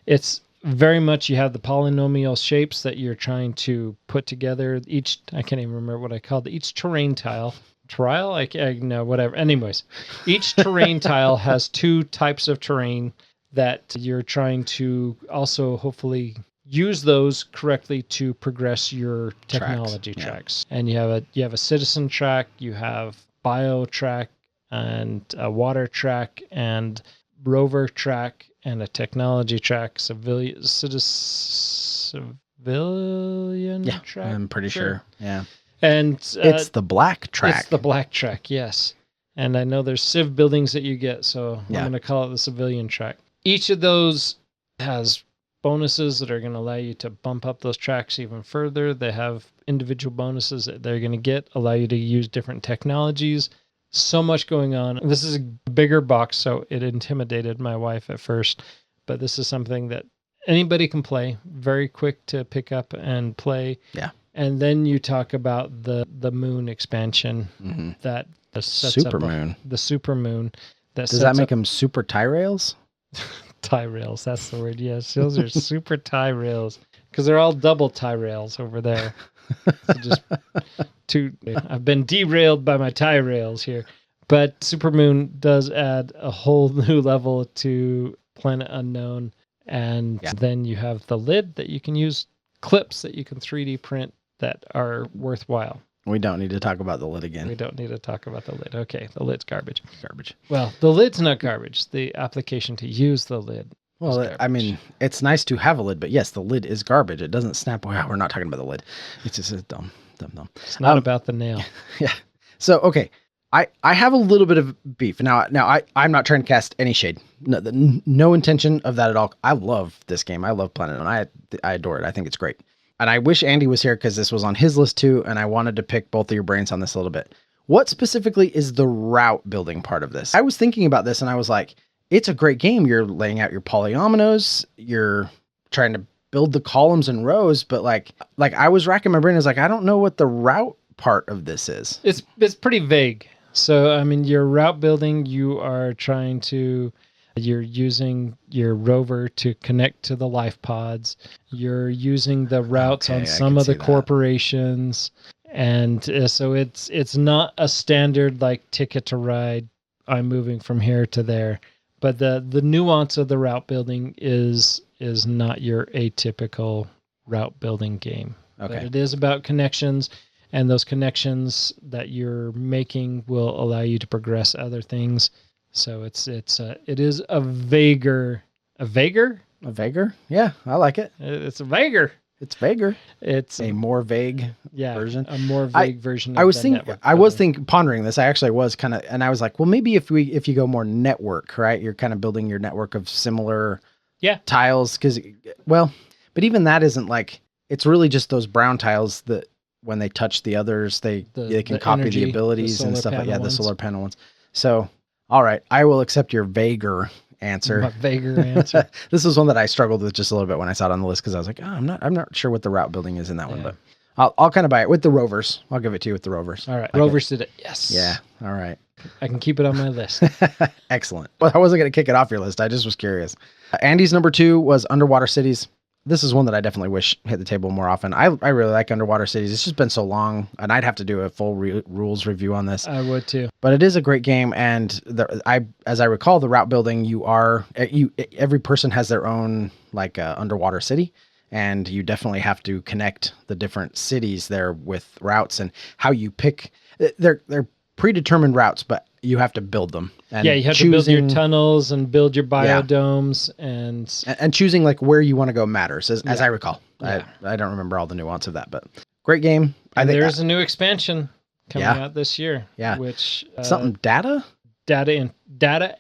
C: it's very much, you have the polynomial shapes that you're trying to put together. I can't even remember what I called it. Each terrain tile. No, whatever. Anyways, each terrain tile has 2 types of terrain that you're trying to also hopefully use those correctly to progress your technology tracks. And you have a citizen track, you have bio track, and a water track, and rover track, and a technology track, civilian track.
A: I'm pretty sure. Yeah.
C: And
A: it's the black track.
C: It's the black track, yes. And I know there's civ buildings that you get, so I'm going to call it the civilian track. Each of those has bonuses that are going to allow you to bump up those tracks even further. They have individual bonuses that they're going to allow you to use different technologies. So much going on. This is a bigger box, so it intimidated my wife at first, but this is something that anybody can play, very quick to pick up and play.
A: Yeah.
C: And then you talk about the moon expansion that sets
A: super moon.
C: The super moon.
A: Does that make them super tie rails?
C: Tie rails, that's the word. Yes, those are super tie rails because they're all double tie rails over there. So I've been derailed by my tie rails here. But Supermoon does add a whole new level to Planet Unknown. And then you have the lid that you can use, clips that you can 3D print that are worthwhile.
A: We don't need to talk about the lid again.
C: We don't need to talk about the lid. Okay, the lid's garbage.
A: Garbage.
C: Well, the lid's not garbage. The application to use the lid
A: Well, I mean, it's nice to have a lid, but yes, the lid is garbage. It doesn't snap. Well, we're not talking about the lid. It's just a dumb.
C: It's not about the nail.
A: Yeah. So, okay. I have a little bit of beef. Now I'm not trying to cast any shade. No intention of that at all. I love this game. I love Planet One. I adore it. I think it's great. And I wish Andy was here because this was on his list too, and I wanted to pick both of your brains on this a little bit. What specifically is the route building part of this? I was thinking about this and I was like, it's a great game. You're laying out your polyominoes. You're trying to build the columns and rows, but like I was racking my brain. I was like, I don't know what the route part of this is.
C: It's pretty vague. So, I mean, your route building, you're using your rover to connect to the life pods. You're using the routes on some of the corporations. And so it's not a standard like Ticket to Ride. I'm moving from here to there. But the nuance of the route building is not your atypical route building game.
A: Okay.
C: But it is about connections. And those connections that you're making will allow you to progress other things. So it is a vaguer.
A: Yeah, I like it.
C: It's a vaguer.
A: It's vaguer.
C: It's
A: a more vague version.
C: A more vague version.
A: I was pondering this. I actually was kind of, and I was like, well, maybe if you go more network, right? You're kind of building your network of similar tiles, but even that isn't like, it's really just those brown tiles that, when they touch the others, they can copy energy, the abilities and stuff like the solar panel ones. So, all right, I will accept your vaguer answer. This is one that I struggled with just a little bit when I saw it on the list because I was like, I'm not sure what the route building is in that one, but I'll kind of buy it with the rovers. I'll give it to you with the rovers.
C: All right, rovers did it. Yes.
A: Yeah. All right.
C: I can keep it on my list.
A: Excellent. Well, I wasn't going to kick it off your list. I just was curious. Andy's number 2 was Underwater Cities. This is one that I definitely wish hit the table more often. I really like Underwater Cities. It's just been so long, and I'd have to do a full rules review on this.
C: I would too.
A: But it is a great game, and as I recall, the route building, every person has their own underwater city, and you definitely have to connect the different cities there with routes and how you pick. They're predetermined routes, but you have to build them. And
C: you have to build your tunnels and build your biodomes
A: and choosing where you want to go matters, as I recall. Yeah. I don't remember all the nuance of that, but great game.
C: And there's a new expansion coming out this year.
A: Yeah.
C: Which
A: something data
C: era.
A: Data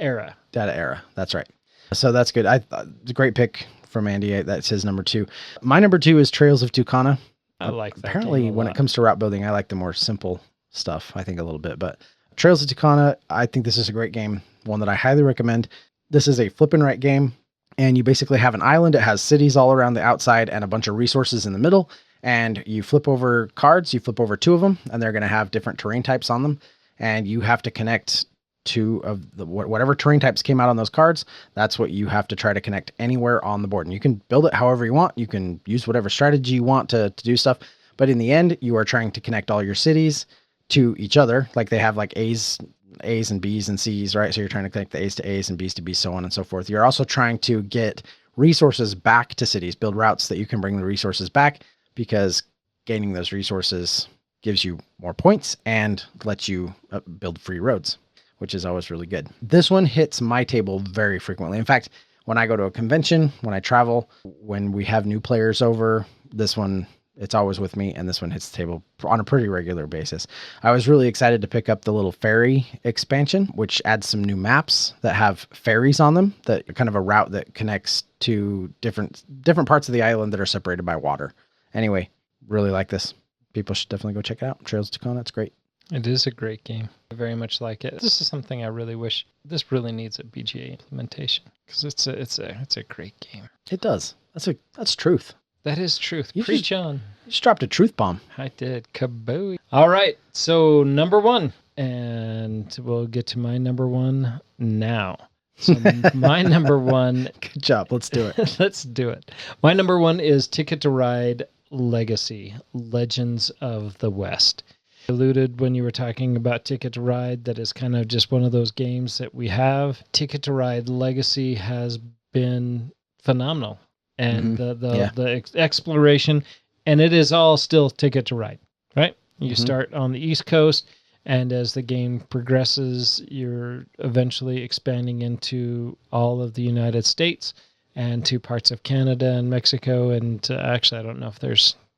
A: era. That's right. So that's good. It's a great pick from Andy. That's his number 2. My number 2 is Trails of Tucana.
C: I like that.
A: Apparently, when it comes to route building, I like the more simple stuff, I think, a little bit, but Trails of Tucana, I think this is a great game, one that I highly recommend. This is a flip and right game, and you basically have an island. It has cities all around the outside and a bunch of resources in the middle, and you flip over cards. You flip over 2 of them, and they're going to have different terrain types on them, and you have to connect 2 of the whatever terrain types came out on those cards. That's what you have to try to connect anywhere on the board, and you can build it however you want. You can use whatever strategy you want to do stuff, but in the end, you are trying to connect all your cities to each other. Like they have A's and B's and C's, right? So you're trying to connect the A's to A's and B's to B's, so on and so forth. You're also trying to get resources back to cities, build routes that you can bring the resources back, because gaining those resources gives you more points and lets you build free roads, which is always really good. This one hits my table very frequently. In fact, when I go to a convention, when I travel, when we have new players over, this one, it's always with me, and this one hits the table on a pretty regular basis. I was really excited to pick up the little ferry expansion, which adds some new maps that have ferries on them, that are kind of a route that connects to different parts of the island that are separated by water. Anyway, really like this. People should definitely go check it out. Trails of Tucana, it's great.
C: It is a great game. I very much like it. This is something I really wish. This really needs a BGA implementation, because it's a great game.
A: It does. That's truth.
C: That is truth. Preach on.
A: You just dropped a truth bomb.
C: I did. Kabooey. All right. So number 1, and we'll get to my number 1 now. So my number 1.
A: Good job. Let's do it.
C: Let's do it. My number 1 is Ticket to Ride Legacy: Legends of the West. I alluded when you were talking about Ticket to Ride that is kind of just one of those games that we have. Ticket to Ride Legacy has been phenomenal. And the exploration, and it is all still Ticket to Ride, right? You start on the East Coast, and as the game progresses, you're eventually expanding into all of the United States, and 2 parts of Canada and Mexico. And actually, I don't know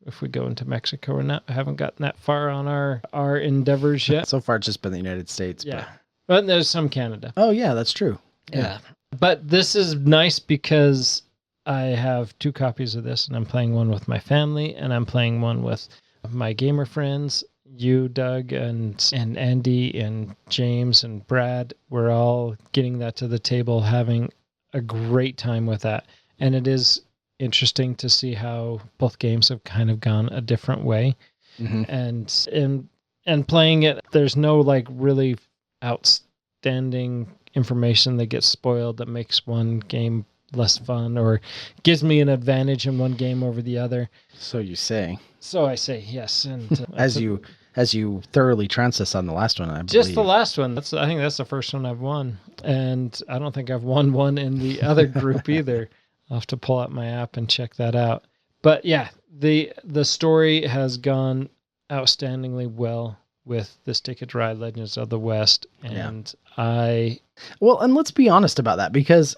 C: if we go into Mexico or not. I haven't gotten that far on our endeavors yet.
A: So far, it's just been the United States.
C: Yeah. But there's some Canada.
A: Oh, yeah, that's true.
C: Yeah. But this is nice because I have 2 copies of this, and I'm playing one with my family, and I'm playing one with my gamer friends. You, Doug, and Andy, and James, and Brad. We're all getting that to the table, having a great time with that. And it is interesting to see how both games have kind of gone a different way. Mm-hmm. And playing it, there's no like really outstanding information that gets spoiled that makes one game less fun or gives me an advantage in one game over the other.
A: So you say.
C: So I say, yes. And
A: as you thoroughly trounced us on the last one, I believe.
C: Just the last one. I think that's the first one I've won. And I don't think I've won one in the other group either. I'll have to pull out my app and check that out. But yeah, the story has gone outstandingly well with this Ticket to Ride Legends of the West. And and
A: let's be honest about that, because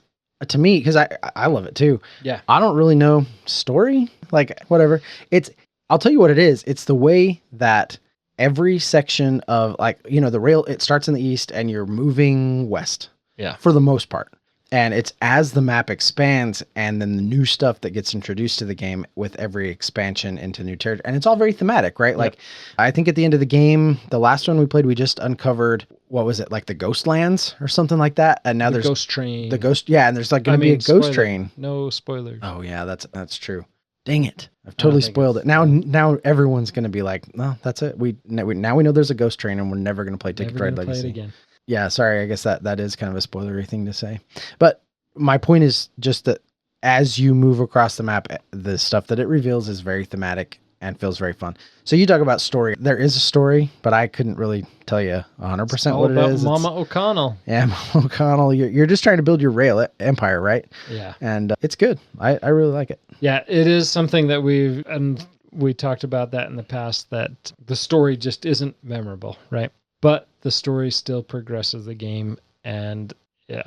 A: to me, because I love it too.
C: Yeah.
A: I don't really know story, like whatever. I'll tell you what it is. It's the way that every section of the rail, it starts in the east and you're moving west.
C: Yeah.
A: For the most part. And it's as the map expands and then the new stuff that gets introduced to the game with every expansion into new territory. And it's all very thematic, right? Yep. Like, I think at the end of the game, the last one we played, we just uncovered, what was it, like the Ghost Lands or something like that? And now there's
C: Ghost Train.
A: And there's like going to be a Ghost Train.
C: No spoilers.
A: Oh yeah, that's true. Dang it. I've totally spoiled it. Now everyone's going to be like, no, that's it. Now we know there's a Ghost Train and we're never going to play Ticket to Ride Legacy.
C: Play it again.
A: Yeah, sorry. I guess that is kind of a spoilery thing to say. But my point is just that as you move across the map, the stuff that it reveals is very thematic and feels very fun. So you talk about story. There is a story, but I couldn't really tell you 100% what it is.
C: Mama O'Connell.
A: Yeah, Mama O'Connell. You're just trying to build your rail empire, right?
C: Yeah.
A: And it's good. I really like it.
C: Yeah, it is something that we talked about that in the past, that the story just isn't memorable, right? But the story still progresses the game, and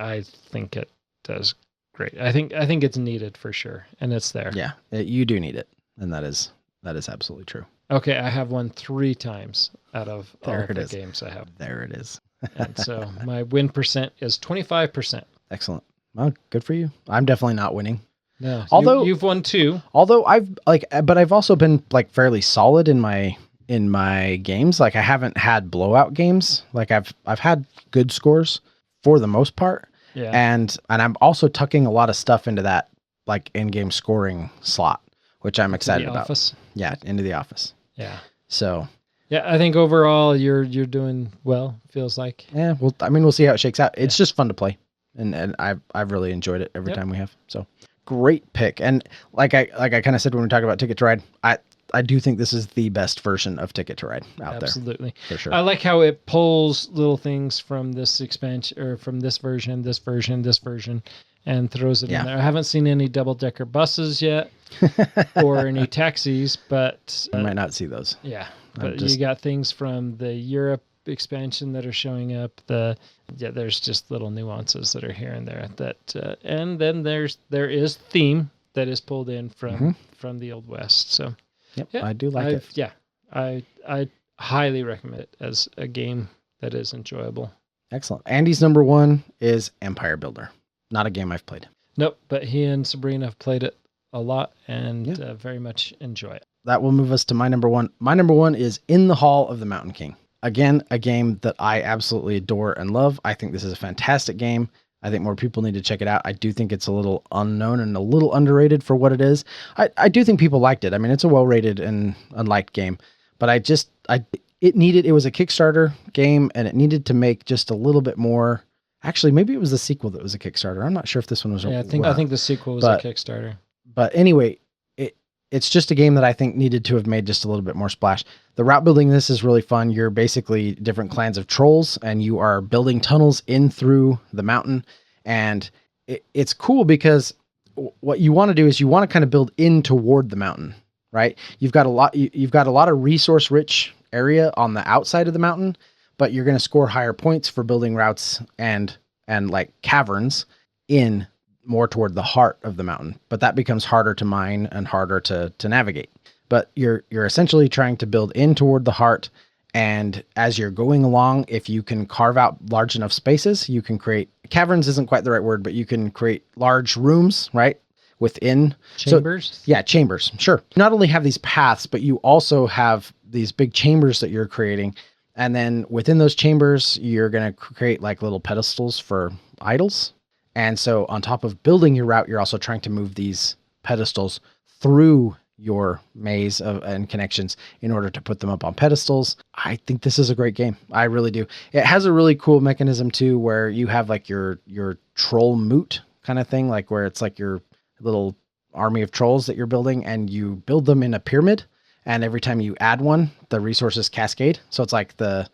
C: I think it does great. I think it's needed for sure, and it's there.
A: Yeah, you do need it, and that is absolutely true.
C: Okay, I have won 3 times out of all the games I have.
A: There it is.
C: And so my win percent is 25%.
A: Excellent. Well, good for you. I'm definitely not winning.
C: No,
A: although
C: you've won 2.
A: Although but I've also been like fairly solid in my games. Like I haven't had blowout games. Like I've had good scores for the most part.
C: Yeah.
A: And I'm also tucking a lot of stuff into that like in-game scoring slot, which I'm excited about.
C: Office.
A: Yeah, into the office.
C: Yeah.
A: So.
C: Yeah, I think overall you're doing well. Feels like.
A: Yeah. Well, I mean, we'll see how it shakes out. It's just fun to play, and I've really enjoyed it every time we have. So. Great pick. And like I kind of said when we talked about Ticket to Ride, I do think this is the best version of Ticket to Ride out there.
C: Absolutely.
A: For sure.
C: I like how it pulls little things from this expansion or from this version, and throws it in there. I haven't seen any double-decker buses yet or any taxis, but...
A: I might not see those.
C: Yeah. But you got things from the Europe expansion that are showing up. There's just little nuances that are here and there. And then there is theme that is pulled in from the Old West. So...
A: Yep, yeah, I do like it.
C: Yeah, I highly recommend it as a game that is enjoyable.
A: Excellent. Andy's number 1 is Empire Builder. Not a game I've played.
C: Nope, but he and Sabrina have played it a lot and very much enjoy it.
A: That will move us to my number 1. My number 1 is In the Hall of the Mountain King. Again, a game that I absolutely adore and love. I think this is a fantastic game. I think more people need to check it out. I do think it's a little unknown and a little underrated for what it is. I do think people liked it. I mean, it's a well-rated and unliked game, but it was a Kickstarter game and it needed to make just a little bit more. Actually, maybe it was the sequel that was a Kickstarter. I'm not sure if this one was.
C: Yeah, I think the sequel was a Kickstarter.
A: But anyway, it's just a game that I think needed to have made just a little bit more splash. The route building in this is really fun. You're basically different clans of trolls and you are building tunnels in through the mountain. And it's cool because what you want to do is you want to kind of build in toward the mountain, right? You've got a lot of resource rich area on the outside of the mountain, but you're going to score higher points for building routes and like caverns in more toward the heart of the mountain, but that becomes harder to mine and harder to navigate. But you're essentially trying to build in toward the heart. And as you're going along, if you can carve out large enough spaces, you can create caverns isn't quite the right word, but you can create large rooms, right? Within
C: chambers.
A: So, yeah, chambers. Sure. Not only have these paths, but you also have these big chambers that you're creating. And then within those chambers, you're going to create like little pedestals for idols. And so on top of building your route, you're also trying to move these pedestals through your maze and connections in order to put them up on pedestals. I think this is a great game. I really do. It has a really cool mechanism too, where you have like your troll moot kind of thing, like where it's like your little army of trolls that you're building, and you build them in a pyramid. And every time you add one, the resources cascade. So it's like the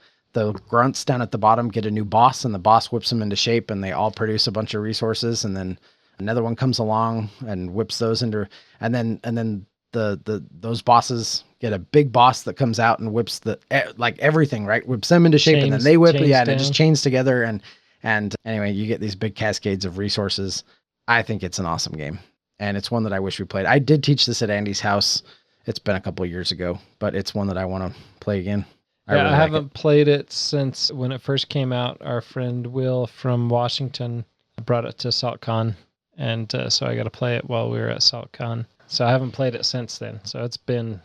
A: grunts down at the bottom get a new boss, and the boss whips them into shape, and they all produce a bunch of resources. And then another one comes along and whips those into, and then those bosses get a big boss that comes out and whips like everything, right? Whips them into shape, and then they whip, and it just chains together. And anyway, you get these big cascades of resources. I think it's an awesome game, and it's one that I wish we played. I did teach this at Andy's house. It's been a couple of years ago, but it's one that I want to play again.
C: I haven't played it since when it first came out. Our friend Will from Washington brought it to SaltCON, and so I got to play it while we were at SaltCON. So I haven't played it since then. So it's been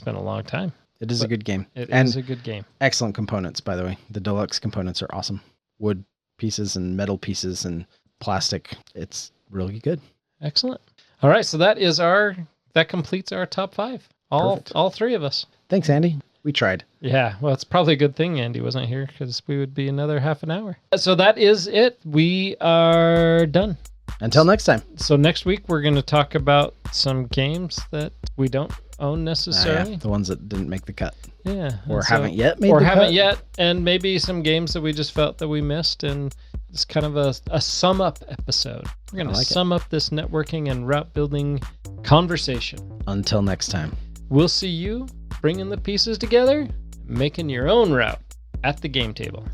C: a long time.
A: It is a good game.
C: It is a good game.
A: Excellent components, by the way. The deluxe components are awesome. Wood pieces and metal pieces and plastic. It's really good.
C: Excellent. All right, so that completes our top 5. All 3 of us.
A: Thanks, Andy. We tried.
C: Yeah, well, it's probably a good thing Andy wasn't here, because we would be another half an hour. So that is it. We are done.
A: Until next time.
C: So next week, we're going to talk about some games that we don't own necessarily.
A: Yeah, the ones that didn't make the cut.
C: Yeah.
A: Or haven't yet made the cut.
C: Or haven't yet, and maybe some games that we just felt that we missed, and it's kind of a sum-up episode. We're going to sum up this networking and route building conversation.
A: Until next time.
C: We'll see you bringing the pieces together, making your own route at the game table.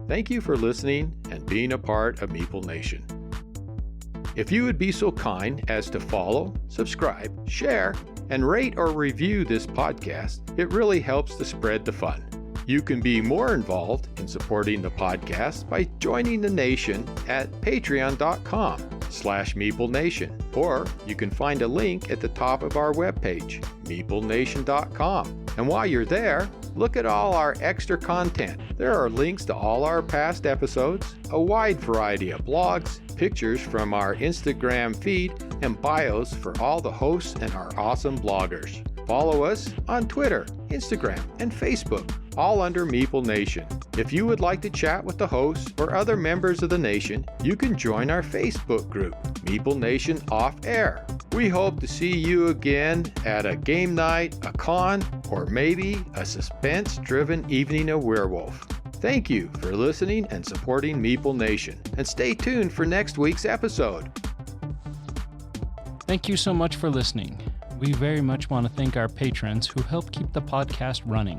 B: Thank you for listening and being a part of Meeple Nation. If you would be so kind as to follow, subscribe, share, and rate or review this podcast, it really helps to spread the fun. You can be more involved in supporting the podcast by joining the nation at patreon.com/Meeple Nation, or you can find a link at the top of our webpage, meeplenation.com. And while you're there, look at all our extra content. There are links to all our past episodes, a wide variety of blogs, pictures from our Instagram feed, and bios for all the hosts and our awesome bloggers. Follow us on Twitter, Instagram, and Facebook, all under Meeple Nation. If you would like to chat with the hosts or other members of the nation, you can join our Facebook group, Meeple Nation Off Air. We hope to see you again at a game night, a con, or maybe a suspense-driven evening of werewolf. Thank you for listening and supporting Meeple Nation, and stay tuned for next week's episode.
D: Thank you so much for listening. We very much want to thank our patrons who help keep the podcast running.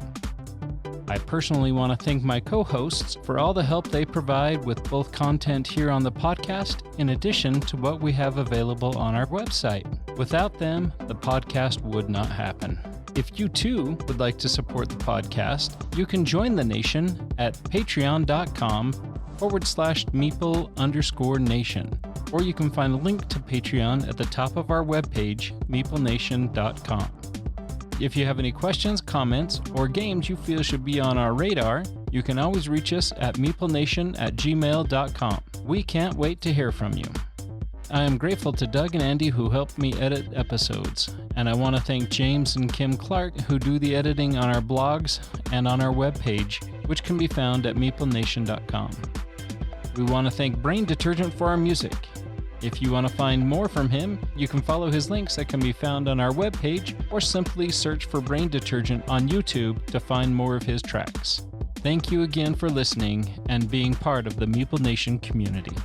D: I personally want to thank my co-hosts for all the help they provide with both content here on the podcast, in addition to what we have available on our website. Without them, the podcast would not happen. If you too would like to support the podcast, you can join the nation at patreon.com/Meeple_Nation. Or you can find a link to Patreon at the top of our webpage, meeplenation.com. If you have any questions, comments, or games you feel should be on our radar, you can always reach us at meeplenation@gmail.com. We can't wait to hear from you. I am grateful to Doug and Andy who helped me edit episodes, and I want to thank James and Kim Clark who do the editing on our blogs and on our webpage, which can be found at meeplenation.com. We want to thank Brain Detergent for our music. If you want to find more from him, you can follow his links that can be found on our webpage, or simply search for Brain Detergent on YouTube to find more of his tracks. Thank you again for listening and being part of the Meeple Nation community.